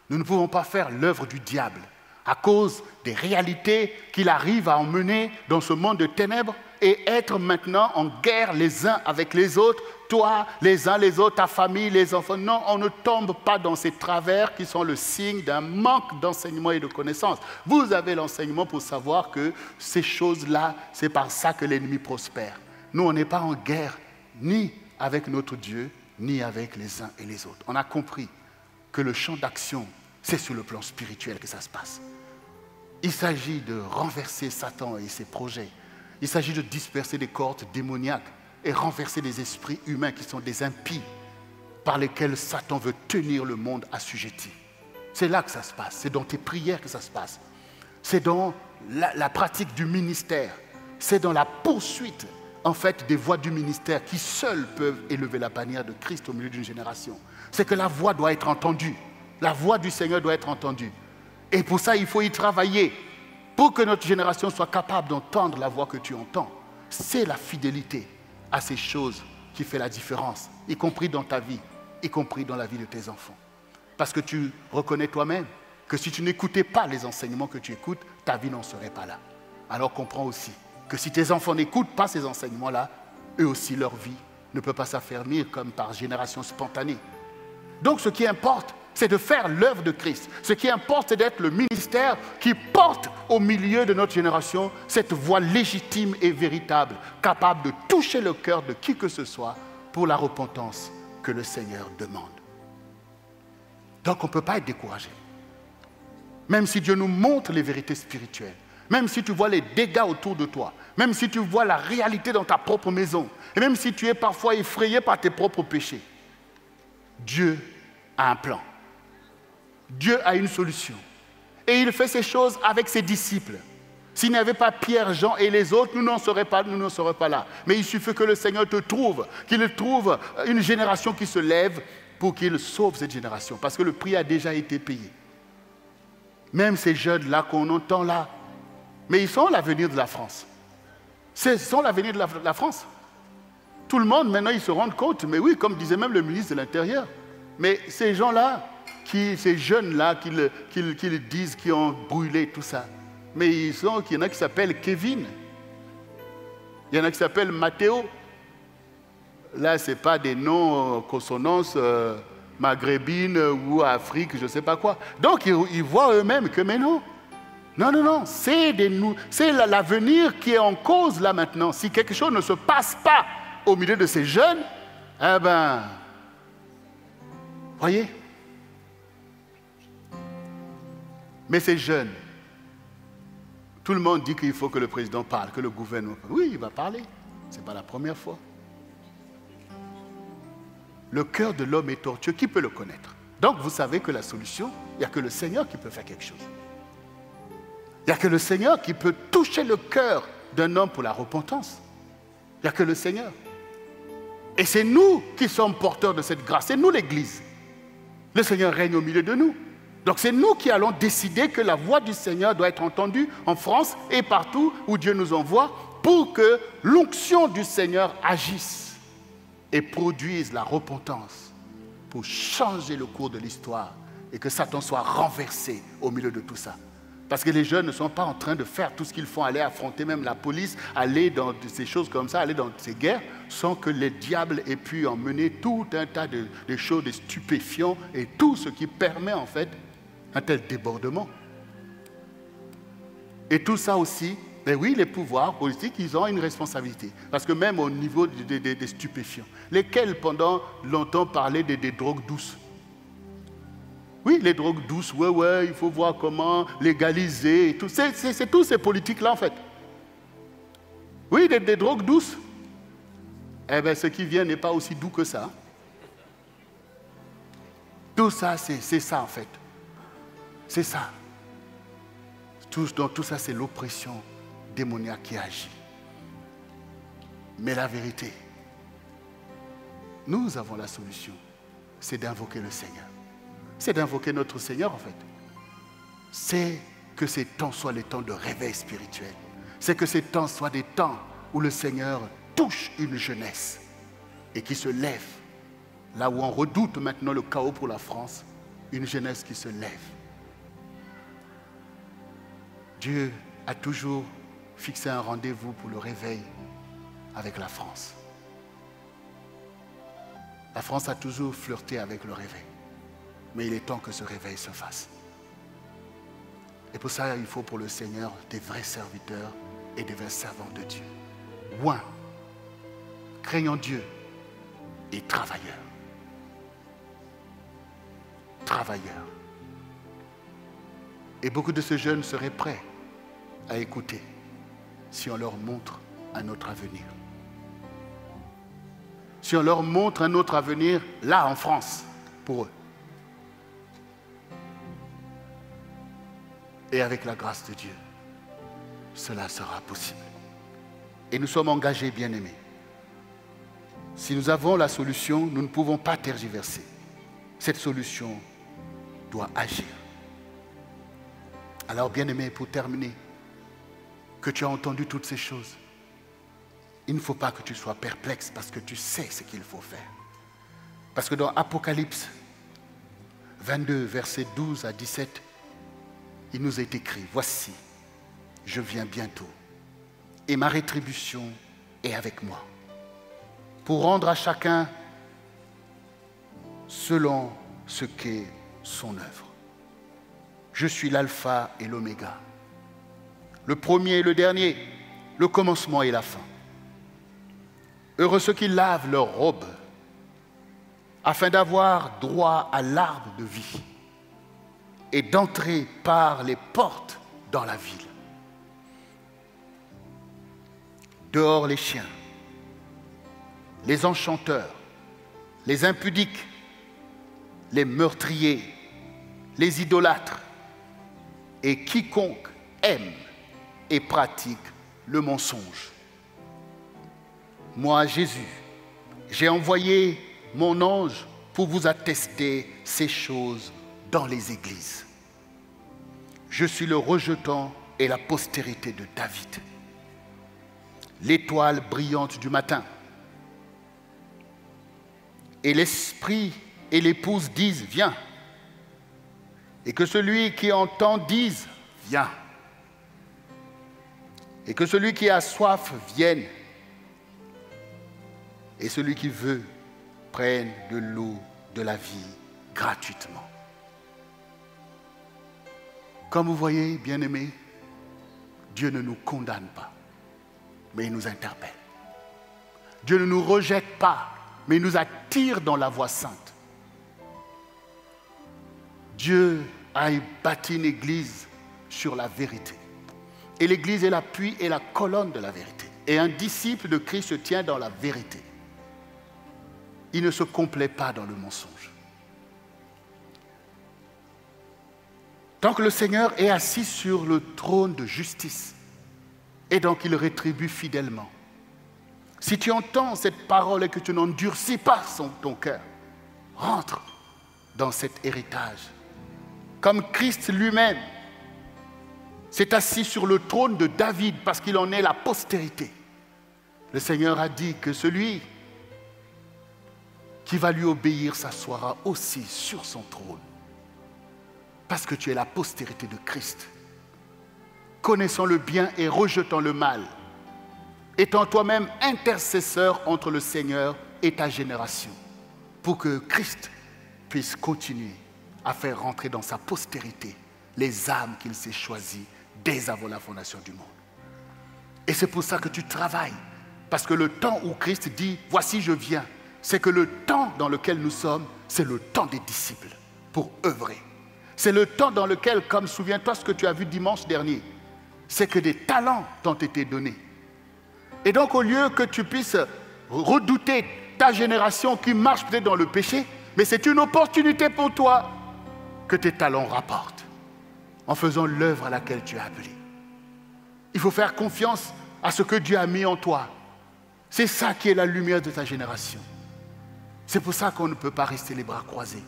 Nous ne pouvons pas faire l'œuvre du diable à cause des réalités qu'il arrive à emmener dans ce monde de ténèbres et être maintenant en guerre les uns avec les autres, toi, les uns les autres, ta famille, les enfants. Non, on ne tombe pas dans ces travers qui sont le signe d'un manque d'enseignement et de connaissance. Vous avez l'enseignement pour savoir que ces choses-là, c'est par ça que l'ennemi prospère. Nous, on n'est pas en guerre ni avec notre Dieu, ni avec les uns et les autres. On a compris que le champ d'action, c'est sur le plan spirituel que ça se passe. Il s'agit de renverser Satan et ses projets. Il s'agit de disperser des cohortes démoniaques et renverser des esprits humains qui sont des impies par lesquels Satan veut tenir le monde assujetti. C'est là que ça se passe. C'est dans tes prières que ça se passe. C'est dans la pratique du ministère. C'est dans la poursuite, en fait, des voix du ministère qui seules peuvent élever la bannière de Christ au milieu d'une génération. C'est que la voix doit être entendue. La voix du Seigneur doit être entendue. Et pour ça, il faut y travailler pour que notre génération soit capable d'entendre la voix que tu entends. C'est la fidélité à ces choses qui fait la différence, y compris dans ta vie, y compris dans la vie de tes enfants. Parce que tu reconnais toi-même que si tu n'écoutais pas les enseignements que tu écoutes, ta vie n'en serait pas là. Alors comprends aussi que si tes enfants n'écoutent pas ces enseignements-là, eux aussi, leur vie ne peut pas s'affermir comme par génération spontanée. Donc ce qui importe, c'est de faire l'œuvre de Christ. Ce qui importe, c'est d'être le ministère qui porte au milieu de notre génération cette voix légitime et véritable, capable de toucher le cœur de qui que ce soit pour la repentance que le Seigneur demande. Donc on ne peut pas être découragé. Même si Dieu nous montre les vérités spirituelles, même si tu vois les dégâts autour de toi, même si tu vois la réalité dans ta propre maison, et même si tu es parfois effrayé par tes propres péchés, Dieu a un plan. Dieu a une solution. Et il fait ces choses avec ses disciples. S'il n'y avait pas Pierre, Jean et les autres, nous n'en serions pas là. Mais il suffit que le Seigneur te trouve, qu'il trouve une génération qui se lève pour qu'il sauve cette génération. Parce que le prix a déjà été payé. Même ces jeunes-là qu'on entend là, mais ils sont l'avenir de la France. Ils sont l'avenir de la France. Tout le monde, maintenant, ils se rendent compte. Mais oui, comme disait même le ministre de l'Intérieur. Mais ces gens-là, ces jeunes-là, qui le disent, qui ont brûlé tout ça. Mais il y en a qui s'appellent Kevin. Il y en a qui s'appellent Mathéo. Là, ce n'est pas des noms consonances maghrébines ou Afrique, je ne sais pas quoi. Donc, ils voient eux-mêmes que, mais non. Non, c'est l'avenir qui est en cause là maintenant. Si quelque chose ne se passe pas au milieu de ces jeunes, eh ben, voyez. Mais ces jeunes, tout le monde dit qu'il faut que le président parle, que le gouvernement parle. Oui, il va parler. Ce n'est pas la première fois. Le cœur de l'homme est tortueux. Qui peut le connaître? Donc, vous savez que la solution, il n'y a que le Seigneur qui peut faire quelque chose. Il n'y a que le Seigneur qui peut toucher le cœur d'un homme pour la repentance. Il n'y a que le Seigneur. Et c'est nous qui sommes porteurs de cette grâce. C'est nous l'Église. Le Seigneur règne au milieu de nous. Donc c'est nous qui allons décider que la voix du Seigneur doit être entendue en France et partout où Dieu nous envoie pour que l'onction du Seigneur agisse et produise la repentance pour changer le cours de l'histoire et que Satan soit renversé au milieu de tout ça. Parce que les jeunes ne sont pas en train de faire tout ce qu'ils font, aller affronter même la police, aller dans ces choses comme ça, aller dans ces guerres, sans que les diables aient pu emmener tout un tas de choses, de stupéfiants et tout ce qui permet en fait un tel débordement. Et tout ça aussi, ben oui, les pouvoirs politiques, ils ont une responsabilité. Parce que même au niveau des stupéfiants, lesquels pendant longtemps parlaient des drogues douces. Oui, les drogues douces, ouais, il faut voir comment légaliser et tout. C'est tous ces politiques-là, en fait. Oui, des drogues douces. Eh bien, ce qui vient n'est pas aussi doux que ça. Tout ça, c'est ça en fait. C'est ça. Donc tout ça, c'est l'oppression démoniaque qui agit. Mais la vérité, nous avons la solution. C'est d'invoquer le Seigneur. C'est d'invoquer notre Seigneur en fait. C'est que ces temps soient les temps de réveil spirituel. C'est que ces temps soient des temps où le Seigneur touche une jeunesse et qui se lève. Là où on redoute maintenant le chaos pour la France, une jeunesse qui se lève. Dieu a toujours fixé un rendez-vous pour le réveil avec la France. La France a toujours flirté avec le réveil. Mais il est temps que ce réveil se fasse. Et pour ça, il faut pour le Seigneur des vrais serviteurs et des vrais servants de Dieu. Oints, craignant Dieu et travailleurs. Travailleurs. Et beaucoup de ces jeunes seraient prêts à écouter si on leur montre un autre avenir. Si on leur montre un autre avenir, là en France, pour eux. Et avec la grâce de Dieu, cela sera possible. Et nous sommes engagés, bien-aimés. Si nous avons la solution, nous ne pouvons pas tergiverser. Cette solution doit agir. Alors, bien-aimé, pour terminer, que tu as entendu toutes ces choses, il ne faut pas que tu sois perplexe parce que tu sais ce qu'il faut faire. Parce que dans Apocalypse 22, versets 12 à 17, il nous est écrit, « Voici, je viens bientôt, et ma rétribution est avec moi, pour rendre à chacun selon ce qu'est son œuvre. Je suis l'alpha et l'oméga, le premier et le dernier, le commencement et la fin. Heureux ceux qui lavent leurs robes, afin d'avoir droit à l'arbre de vie et d'entrer par les portes dans la ville. Dehors les chiens, les enchanteurs, les impudiques, les meurtriers, les idolâtres et quiconque aime et pratique le mensonge. Moi, Jésus, j'ai envoyé mon ange pour vous attester ces choses dans les églises. Je suis le rejetant et la postérité de David, l'étoile brillante du matin. Et l'esprit et l'épouse disent, viens. Et que celui qui entend dise, viens. Et que celui qui a soif vienne. Et celui qui veut prenne de l'eau de la vie gratuitement. Comme vous voyez, bien-aimés, Dieu ne nous condamne pas, mais il nous interpelle. Dieu ne nous rejette pas, mais il nous attire dans la voie sainte. Dieu a bâti une église sur la vérité. Et l'église est l'appui et la colonne de la vérité. Et un disciple de Christ se tient dans la vérité. Il ne se complaît pas dans le mensonge. Tant que le Seigneur est assis sur le trône de justice, et donc il rétribue fidèlement. Si tu entends cette parole et que tu n'endurcis pas ton cœur, rentre dans cet héritage. Comme Christ lui-même s'est assis sur le trône de David parce qu'il en est la postérité. Le Seigneur a dit que celui qui va lui obéir s'assoira aussi sur son trône. Parce que tu es la postérité de Christ. Connaissant le bien et rejetant le mal. Étant toi-même intercesseur entre le Seigneur et ta génération. Pour que Christ puisse continuer à faire rentrer dans sa postérité les âmes qu'il s'est choisies dès avant la fondation du monde. Et c'est pour ça que tu travailles. Parce que le temps où Christ dit « Voici, je viens », c'est que le temps dans lequel nous sommes, c'est le temps des disciples pour œuvrer. C'est le temps dans lequel, comme souviens-toi ce que tu as vu dimanche dernier, c'est que des talents t'ont été donnés. Et donc, au lieu que tu puisses redouter ta génération qui marche peut-être dans le péché, Mais c'est une opportunité pour toi que tes talents rapportent en faisant l'œuvre à laquelle tu es appelé. Il faut faire confiance à ce que Dieu a mis en toi. C'est ça qui est la lumière de ta génération. C'est pour ça qu'on ne peut pas rester les bras croisés.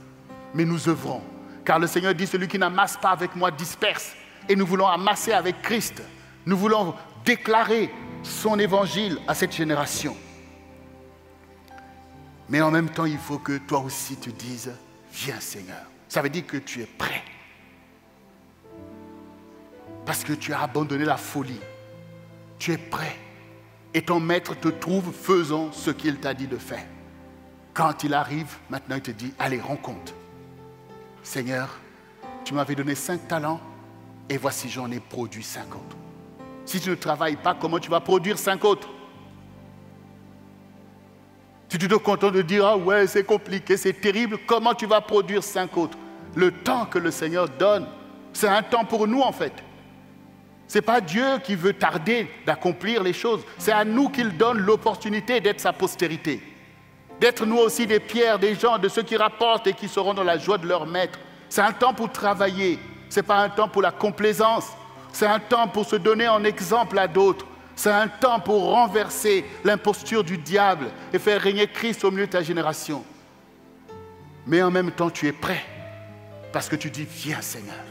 Mais nous œuvrons. Car le Seigneur dit, celui qui n'amasse pas avec moi disperse. Et nous voulons amasser avec Christ. Nous voulons déclarer son évangile à cette génération. Mais en même temps, il faut que toi aussi te dises, viens Seigneur. Ça veut dire que tu es prêt. Parce que tu as abandonné la folie. Tu es prêt. Et ton maître te trouve faisant ce qu'il t'a dit de faire. Quand il arrive, maintenant il te dit, allez, rends compte. Seigneur, tu m'avais donné 5 talents et voici j'en ai produit 5 autres. Si tu ne travailles pas, comment tu vas produire 5 autres? Si tu te contentes de dire, ah ouais, c'est compliqué, c'est terrible, comment tu vas produire 5 autres? Le temps que le Seigneur donne, c'est un temps pour nous en fait. Ce n'est pas Dieu qui veut tarder d'accomplir les choses. C'est à nous qu'il donne l'opportunité d'être sa postérité. D'être nous aussi des pierres, des gens, de ceux qui rapportent et qui seront dans la joie de leur maître. C'est un temps pour travailler. Ce n'est pas un temps pour la complaisance. C'est un temps pour se donner en exemple à d'autres. C'est un temps pour renverser l'imposture du diable et faire régner Christ au milieu de ta génération. Mais en même temps, tu es prêt. Parce que tu dis, viens Seigneur.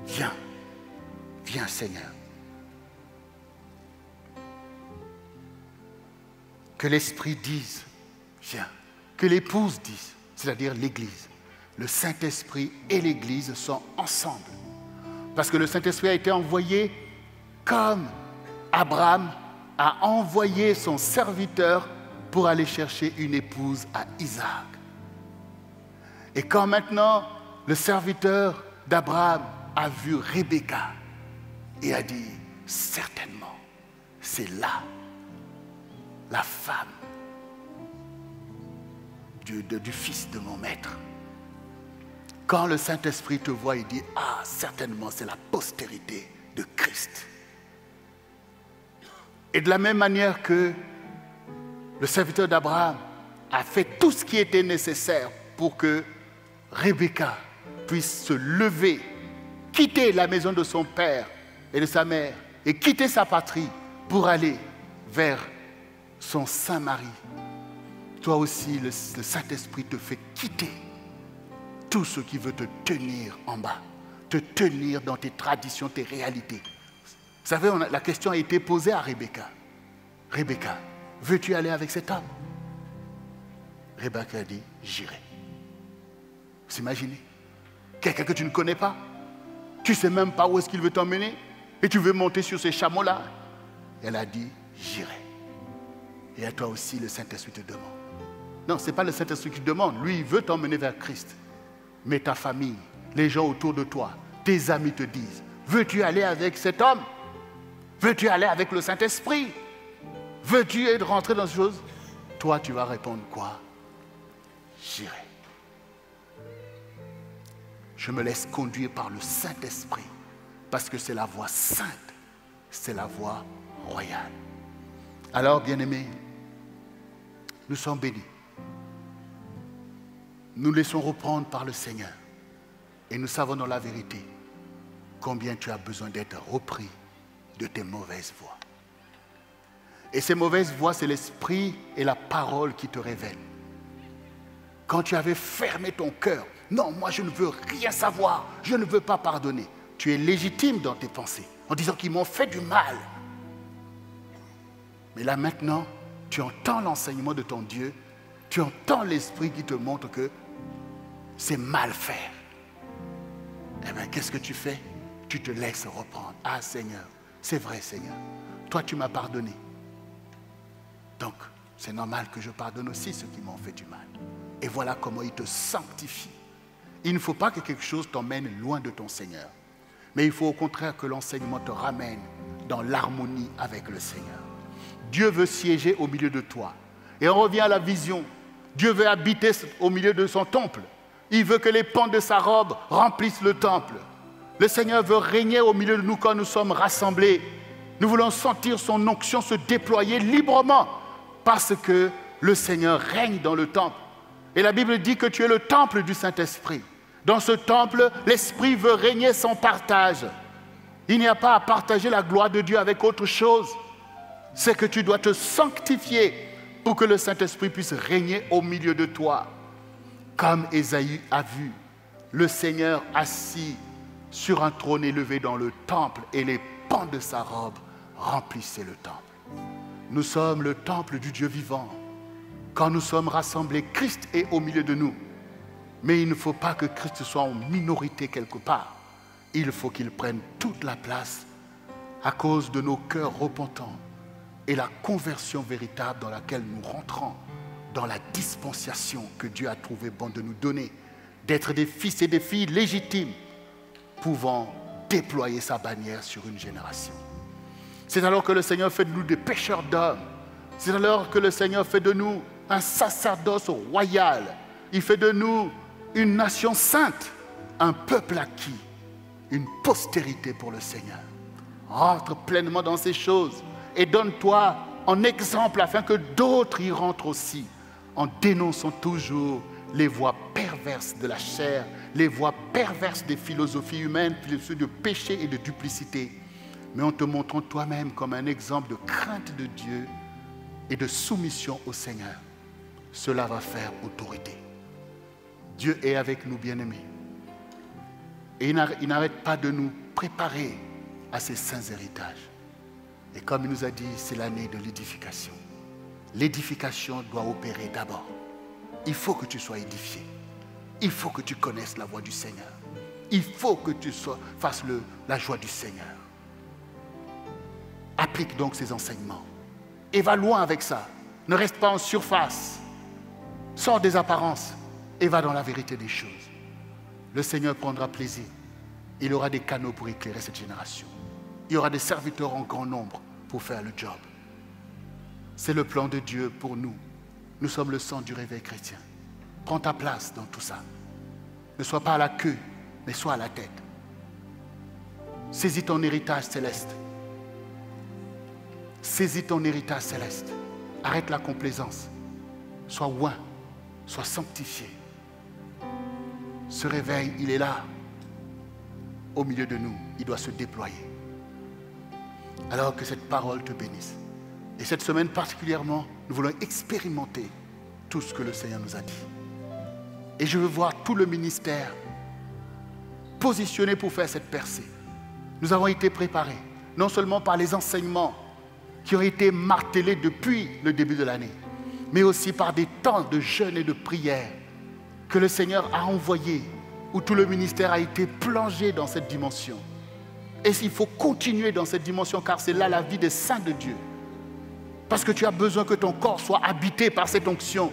Viens. Viens Seigneur. Que l'Esprit dise, viens. Que l'épouse dise, c'est-à-dire l'Église. Le Saint-Esprit et l'Église sont ensemble. Parce que le Saint-Esprit a été envoyé comme Abraham a envoyé son serviteur pour aller chercher une épouse à Isaac. Et quand maintenant le serviteur d'Abraham a vu Rebecca, il a dit, certainement, c'est là la femme du fils de mon maître. Quand le Saint-Esprit te voit, il dit, ah, certainement, c'est la postérité de Christ. Et de la même manière que le serviteur d'Abraham a fait tout ce qui était nécessaire pour que Rebecca puisse se lever, quitter la maison de son père et de sa mère, et quitter sa patrie pour aller vers son saint mari. Toi aussi, le Saint-Esprit te fait quitter tout ce qui veut te tenir en bas, te tenir dans tes traditions, tes réalités. Vous savez, la question a été posée à Rebecca. Rebecca, veux-tu aller avec cet homme? Rebecca a dit, j'irai. Vous imaginez? Quelqu'un que tu ne connais pas, tu ne sais même pas où est-ce qu'il veut t'emmener, et tu veux monter sur ces chameaux-là. Elle a dit, j'irai. Et à toi aussi, le Saint-Esprit te demande. Non, ce n'est pas le Saint-Esprit qui te demande. Lui, il veut t'emmener vers Christ. Mais ta famille, les gens autour de toi, tes amis te disent, veux-tu aller avec cet homme? Veux-tu aller avec le Saint-Esprit? Veux-tu rentrer dans ces choses? Toi, tu vas répondre quoi? J'irai. Je me laisse conduire par le Saint-Esprit parce que c'est la voie sainte, c'est la voie royale. Alors, bien-aimés, nous sommes bénis. Nous laissons reprendre par le Seigneur. Et nous savons dans la vérité combien tu as besoin d'être repris de tes mauvaises voies. Et ces mauvaises voies, c'est l'esprit et la parole qui te révèlent. Quand tu avais fermé ton cœur, non, moi je ne veux rien savoir, je ne veux pas pardonner. Tu es légitime dans tes pensées, en disant qu'ils m'ont fait du mal. Mais là maintenant, tu entends l'enseignement de ton Dieu, tu entends l'esprit qui te montre que c'est mal faire. Eh bien, qu'est-ce que tu fais? Tu te laisses reprendre. Ah Seigneur, c'est vrai Seigneur, toi tu m'as pardonné. Donc, c'est normal que je pardonne aussi ceux qui m'ont fait du mal. Et voilà comment il te sanctifie. Il ne faut pas que quelque chose t'emmène loin de ton Seigneur. Mais il faut au contraire que l'enseignement te ramène dans l'harmonie avec le Seigneur. Dieu veut siéger au milieu de toi. Et on revient à la vision. Dieu veut habiter au milieu de son temple. Il veut que les pans de sa robe remplissent le temple. Le Seigneur veut régner au milieu de nous quand nous sommes rassemblés. Nous voulons sentir son onction se déployer librement parce que le Seigneur règne dans le temple. Et la Bible dit que tu es le temple du Saint-Esprit. Dans ce temple, l'Esprit veut régner sans partage. Il n'y a pas à partager la gloire de Dieu avec autre chose. C'est que tu dois te sanctifier pour que le Saint-Esprit puisse régner au milieu de toi. Comme Ésaïe a vu le Seigneur assis sur un trône élevé dans le temple et les pans de sa robe remplissaient le temple. Nous sommes le temple du Dieu vivant. Quand nous sommes rassemblés, Christ est au milieu de nous. Mais il ne faut pas que Christ soit en minorité quelque part. Il faut qu'il prenne toute la place à cause de nos cœurs repentants et la conversion véritable dans laquelle nous rentrons dans la dispensation que Dieu a trouvé bon de nous donner, d'être des fils et des filles légitimes, pouvant déployer sa bannière sur une génération. C'est alors que le Seigneur fait de nous des pêcheurs d'hommes. C'est alors que le Seigneur fait de nous un sacerdoce royal. Il fait de nous une nation sainte, un peuple acquis, une postérité pour le Seigneur. Rentre pleinement dans ces choses et donne-toi en exemple afin que d'autres y rentrent aussi, en dénonçant toujours les voies perverses de la chair, les voies perverses des philosophies humaines, de péché et de duplicité, mais en te montrant toi-même comme un exemple de crainte de Dieu et de soumission au Seigneur. Cela va faire autorité. Dieu est avec nous, bien-aimés. Et il n'arrête pas de nous préparer à ces saints héritages. Et comme il nous a dit, c'est l'année de l'édification. L'édification doit opérer d'abord. Il faut que tu sois édifié. Il faut que tu connaisses la voix du Seigneur. Il faut que tu fasses la joie du Seigneur. Applique donc ces enseignements. Et va loin avec ça. Ne reste pas en surface. Sors des apparences et va dans la vérité des choses. Le Seigneur prendra plaisir. Il aura des canaux pour éclairer cette génération. Il y aura des serviteurs en grand nombre pour faire le job. C'est le plan de Dieu pour nous. Nous sommes le sang du réveil chrétien. Prends ta place dans tout ça. Ne sois pas à la queue, mais sois à la tête. Saisis ton héritage céleste. Saisis ton héritage céleste. Arrête la complaisance. Sois oint. Sois sanctifié. Ce réveil, il est là. Au milieu de nous, il doit se déployer. Alors que cette parole te bénisse. Et cette semaine particulièrement, nous voulons expérimenter tout ce que le Seigneur nous a dit. Et je veux voir tout le ministère positionné pour faire cette percée. Nous avons été préparés, non seulement par les enseignements qui ont été martelés depuis le début de l'année, mais aussi par des temps de jeûne et de prière que le Seigneur a envoyés, où tout le ministère a été plongé dans cette dimension. Et il faut continuer dans cette dimension, car c'est là la vie des saints de Dieu. Parce que tu as besoin que ton corps soit habité par cette onction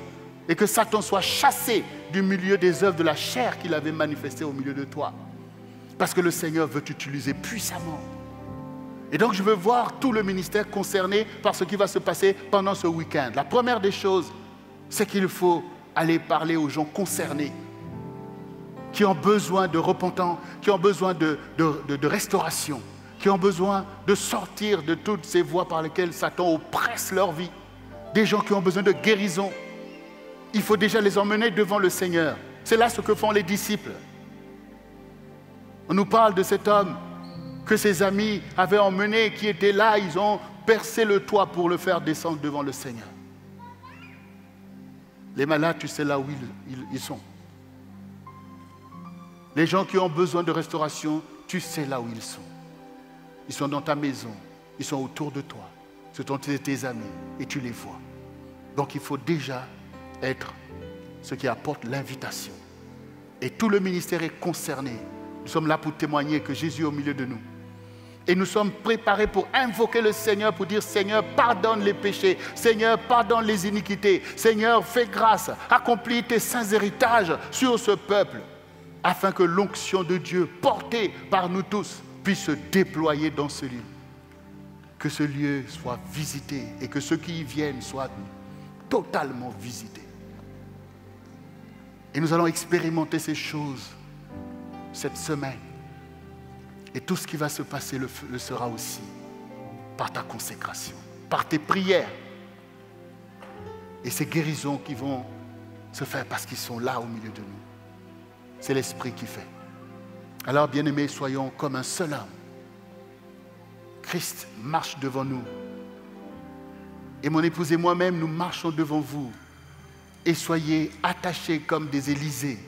et que Satan soit chassé du milieu des œuvres de la chair qu'il avait manifestées au milieu de toi. Parce que le Seigneur veut t'utiliser puissamment. Et donc je veux voir tout le ministère concerné par ce qui va se passer pendant ce week-end. La première des choses, c'est qu'il faut aller parler aux gens concernés, qui ont besoin de repentance, qui ont besoin de restauration, qui ont besoin de sortir de toutes ces voies par lesquelles Satan oppresse leur vie. Des gens qui ont besoin de guérison. Il faut déjà les emmener devant le Seigneur. C'est là ce que font les disciples. On nous parle de cet homme que ses amis avaient emmené, qui était là, ils ont percé le toit pour le faire descendre devant le Seigneur. Les malades, tu sais là où ils sont. Les gens qui ont besoin de restauration, tu sais là où ils sont. Ils sont dans ta maison, ils sont autour de toi, ce sont tes amis et tu les vois. Donc il faut déjà être ce qui apporte l'invitation. Et tout le ministère est concerné. Nous sommes là pour témoigner que Jésus est au milieu de nous. Et nous sommes préparés pour invoquer le Seigneur, pour dire: Seigneur, pardonne les péchés. Seigneur, pardonne les iniquités. Seigneur, fais grâce. Accomplis tes saints héritages sur ce peuple, afin que l'onction de Dieu, portée par nous tous, puisse se déployer dans ce lieu. Que ce lieu soit visité et que ceux qui y viennent soient totalement visités. Et nous allons expérimenter ces choses cette semaine. Et tout ce qui va se passer le sera aussi par ta consécration, par tes prières. Et ces guérisons qui vont se fait parce qu'ils sont là au milieu de nous. C'est l'Esprit qui fait. Alors, bien-aimés, soyons comme un seul homme. Christ marche devant nous. Et mon épouse et moi-même, nous marchons devant vous. Et soyez attachés comme des Élysées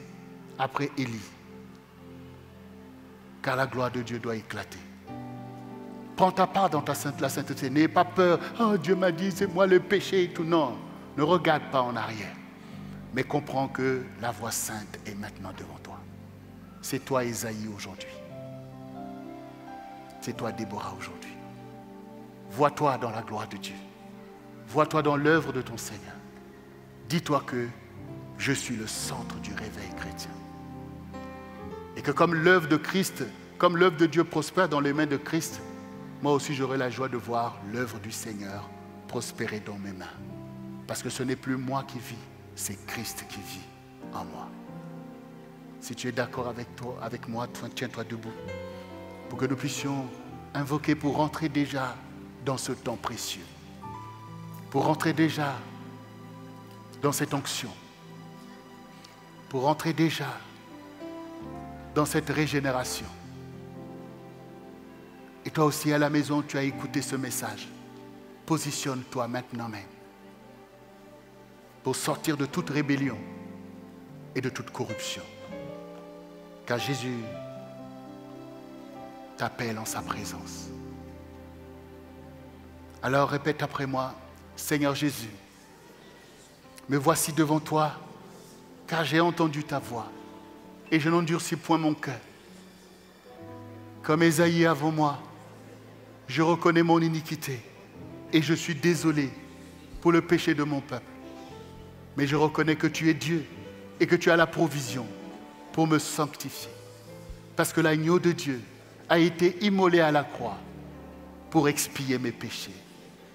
après Élie. Car la gloire de Dieu doit éclater. Prends ta part dans la sainteté. N'aie pas peur. Oh, Dieu m'a dit, c'est moi le péché et tout. Non, ne regarde pas en arrière. Mais comprends que la voie sainte est maintenant devant toi. C'est toi, Ésaïe, aujourd'hui. C'est toi, Déborah, aujourd'hui. Vois-toi dans la gloire de Dieu. Vois-toi dans l'œuvre de ton Seigneur. Dis-toi que je suis le centre du réveil chrétien. Et que comme l'œuvre de Christ, comme l'œuvre de Dieu prospère dans les mains de Christ, moi aussi j'aurai la joie de voir l'œuvre du Seigneur prospérer dans mes mains. Parce que ce n'est plus moi qui vis, c'est Christ qui vit en moi. Si tu es d'accord avec moi, tiens-toi debout. Pour que nous puissions invoquer pour rentrer déjà dans ce temps précieux. Pour rentrer déjà dans cette onction. Pour rentrer déjà dans cette régénération. Et toi aussi à la maison, tu as écouté ce message. Positionne-toi maintenant même pour sortir de toute rébellion et de toute corruption. Car Jésus t'appelle en sa présence. Alors répète après moi, Seigneur Jésus, me voici devant toi, car j'ai entendu ta voix et je n'endurcis point mon cœur. Comme Ésaïe avant moi, je reconnais mon iniquité et je suis désolé pour le péché de mon peuple. Mais je reconnais que tu es Dieu et que tu as la provision pour me sanctifier. Parce que l'agneau de Dieu a été immolé à la croix pour expier mes péchés.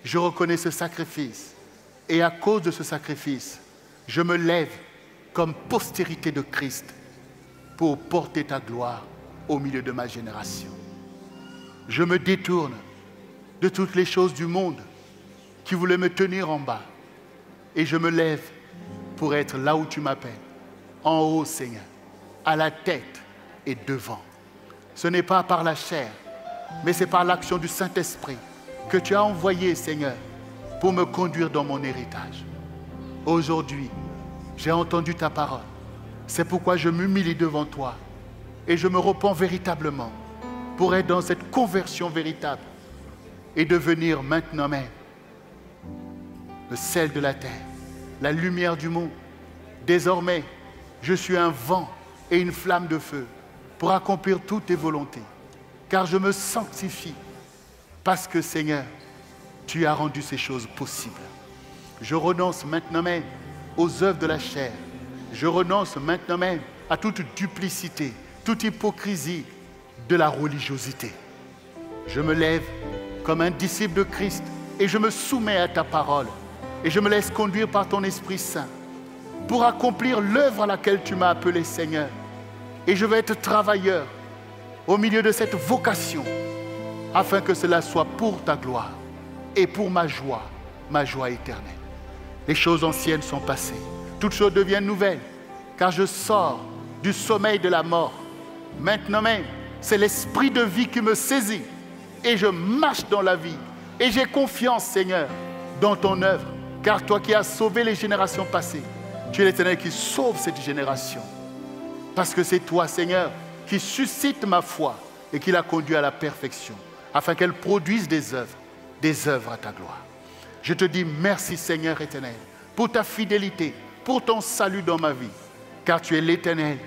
Je reconnais ce sacrifice et à cause de ce sacrifice, je me lève comme postérité de Christ pour porter ta gloire au milieu de ma génération. Je me détourne de toutes les choses du monde qui voulaient me tenir en bas et je me lève pour être là où tu m'appelles, en haut, Seigneur, à la tête et devant. Ce n'est pas par la chair, mais c'est par l'action du Saint-Esprit que tu as envoyé, Seigneur, pour me conduire dans mon héritage. Aujourd'hui, j'ai entendu ta parole. C'est pourquoi je m'humilie devant toi et je me repens véritablement pour être dans cette conversion véritable et devenir maintenant même le sel de la terre, la lumière du monde. Désormais, je suis un vent et une flamme de feu pour accomplir toutes tes volontés, car je me sanctifie parce que, Seigneur, tu as rendu ces choses possibles. Je renonce maintenant même aux œuvres de la chair. Je renonce maintenant même à toute duplicité, toute hypocrisie de la religiosité. Je me lève comme un disciple de Christ et je me soumets à ta parole et je me laisse conduire par ton Esprit Saint pour accomplir l'œuvre à laquelle tu m'as appelé, Seigneur. Et je vais être travailleur au milieu de cette vocation afin que cela soit pour ta gloire et pour ma joie éternelle. Les choses anciennes sont passées. Toutes choses deviennent nouvelles, car je sors du sommeil de la mort. Maintenant même, c'est l'esprit de vie qui me saisit et je marche dans la vie. Et j'ai confiance, Seigneur, dans ton œuvre, car toi qui as sauvé les générations passées, tu es l'Éternel qui sauve cette génération. Parce que c'est toi, Seigneur, qui suscite ma foi et qui la conduit à la perfection, afin qu'elle produise des œuvres à ta gloire. Je te dis merci, Seigneur éternel, pour ta fidélité, pour ton salut dans ma vie, car tu es l'Éternel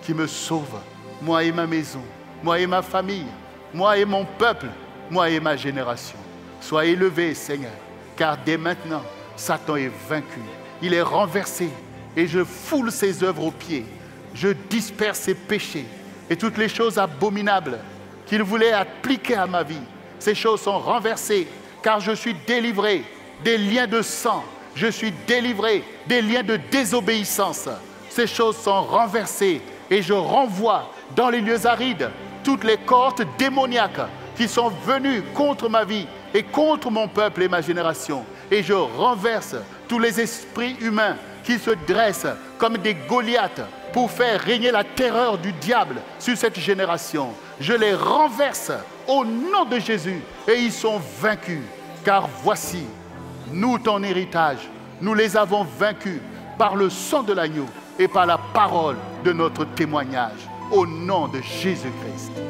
qui me sauve, moi et ma maison, moi et ma famille, moi et mon peuple, moi et ma génération. Sois élevé, Seigneur, car dès maintenant, Satan est vaincu, il est renversé, et je foule ses œuvres aux pieds. Je disperse ses péchés et toutes les choses abominables qu'il voulait appliquer à ma vie. Ces choses sont renversées, car je suis délivré des liens de sang. Je suis délivré des liens de désobéissance. Ces choses sont renversées et je renvoie dans les lieux arides toutes les cohortes démoniaques qui sont venues contre ma vie et contre mon peuple et ma génération. Et je renverse tous les esprits humains qui se dressent comme des Goliaths pour faire régner la terreur du diable sur cette génération. Je les renverse au nom de Jésus et ils sont vaincus. Car voici, nous, ton héritage, nous les avons vaincus par le sang de l'agneau et par la parole de notre témoignage. Au nom de Jésus-Christ.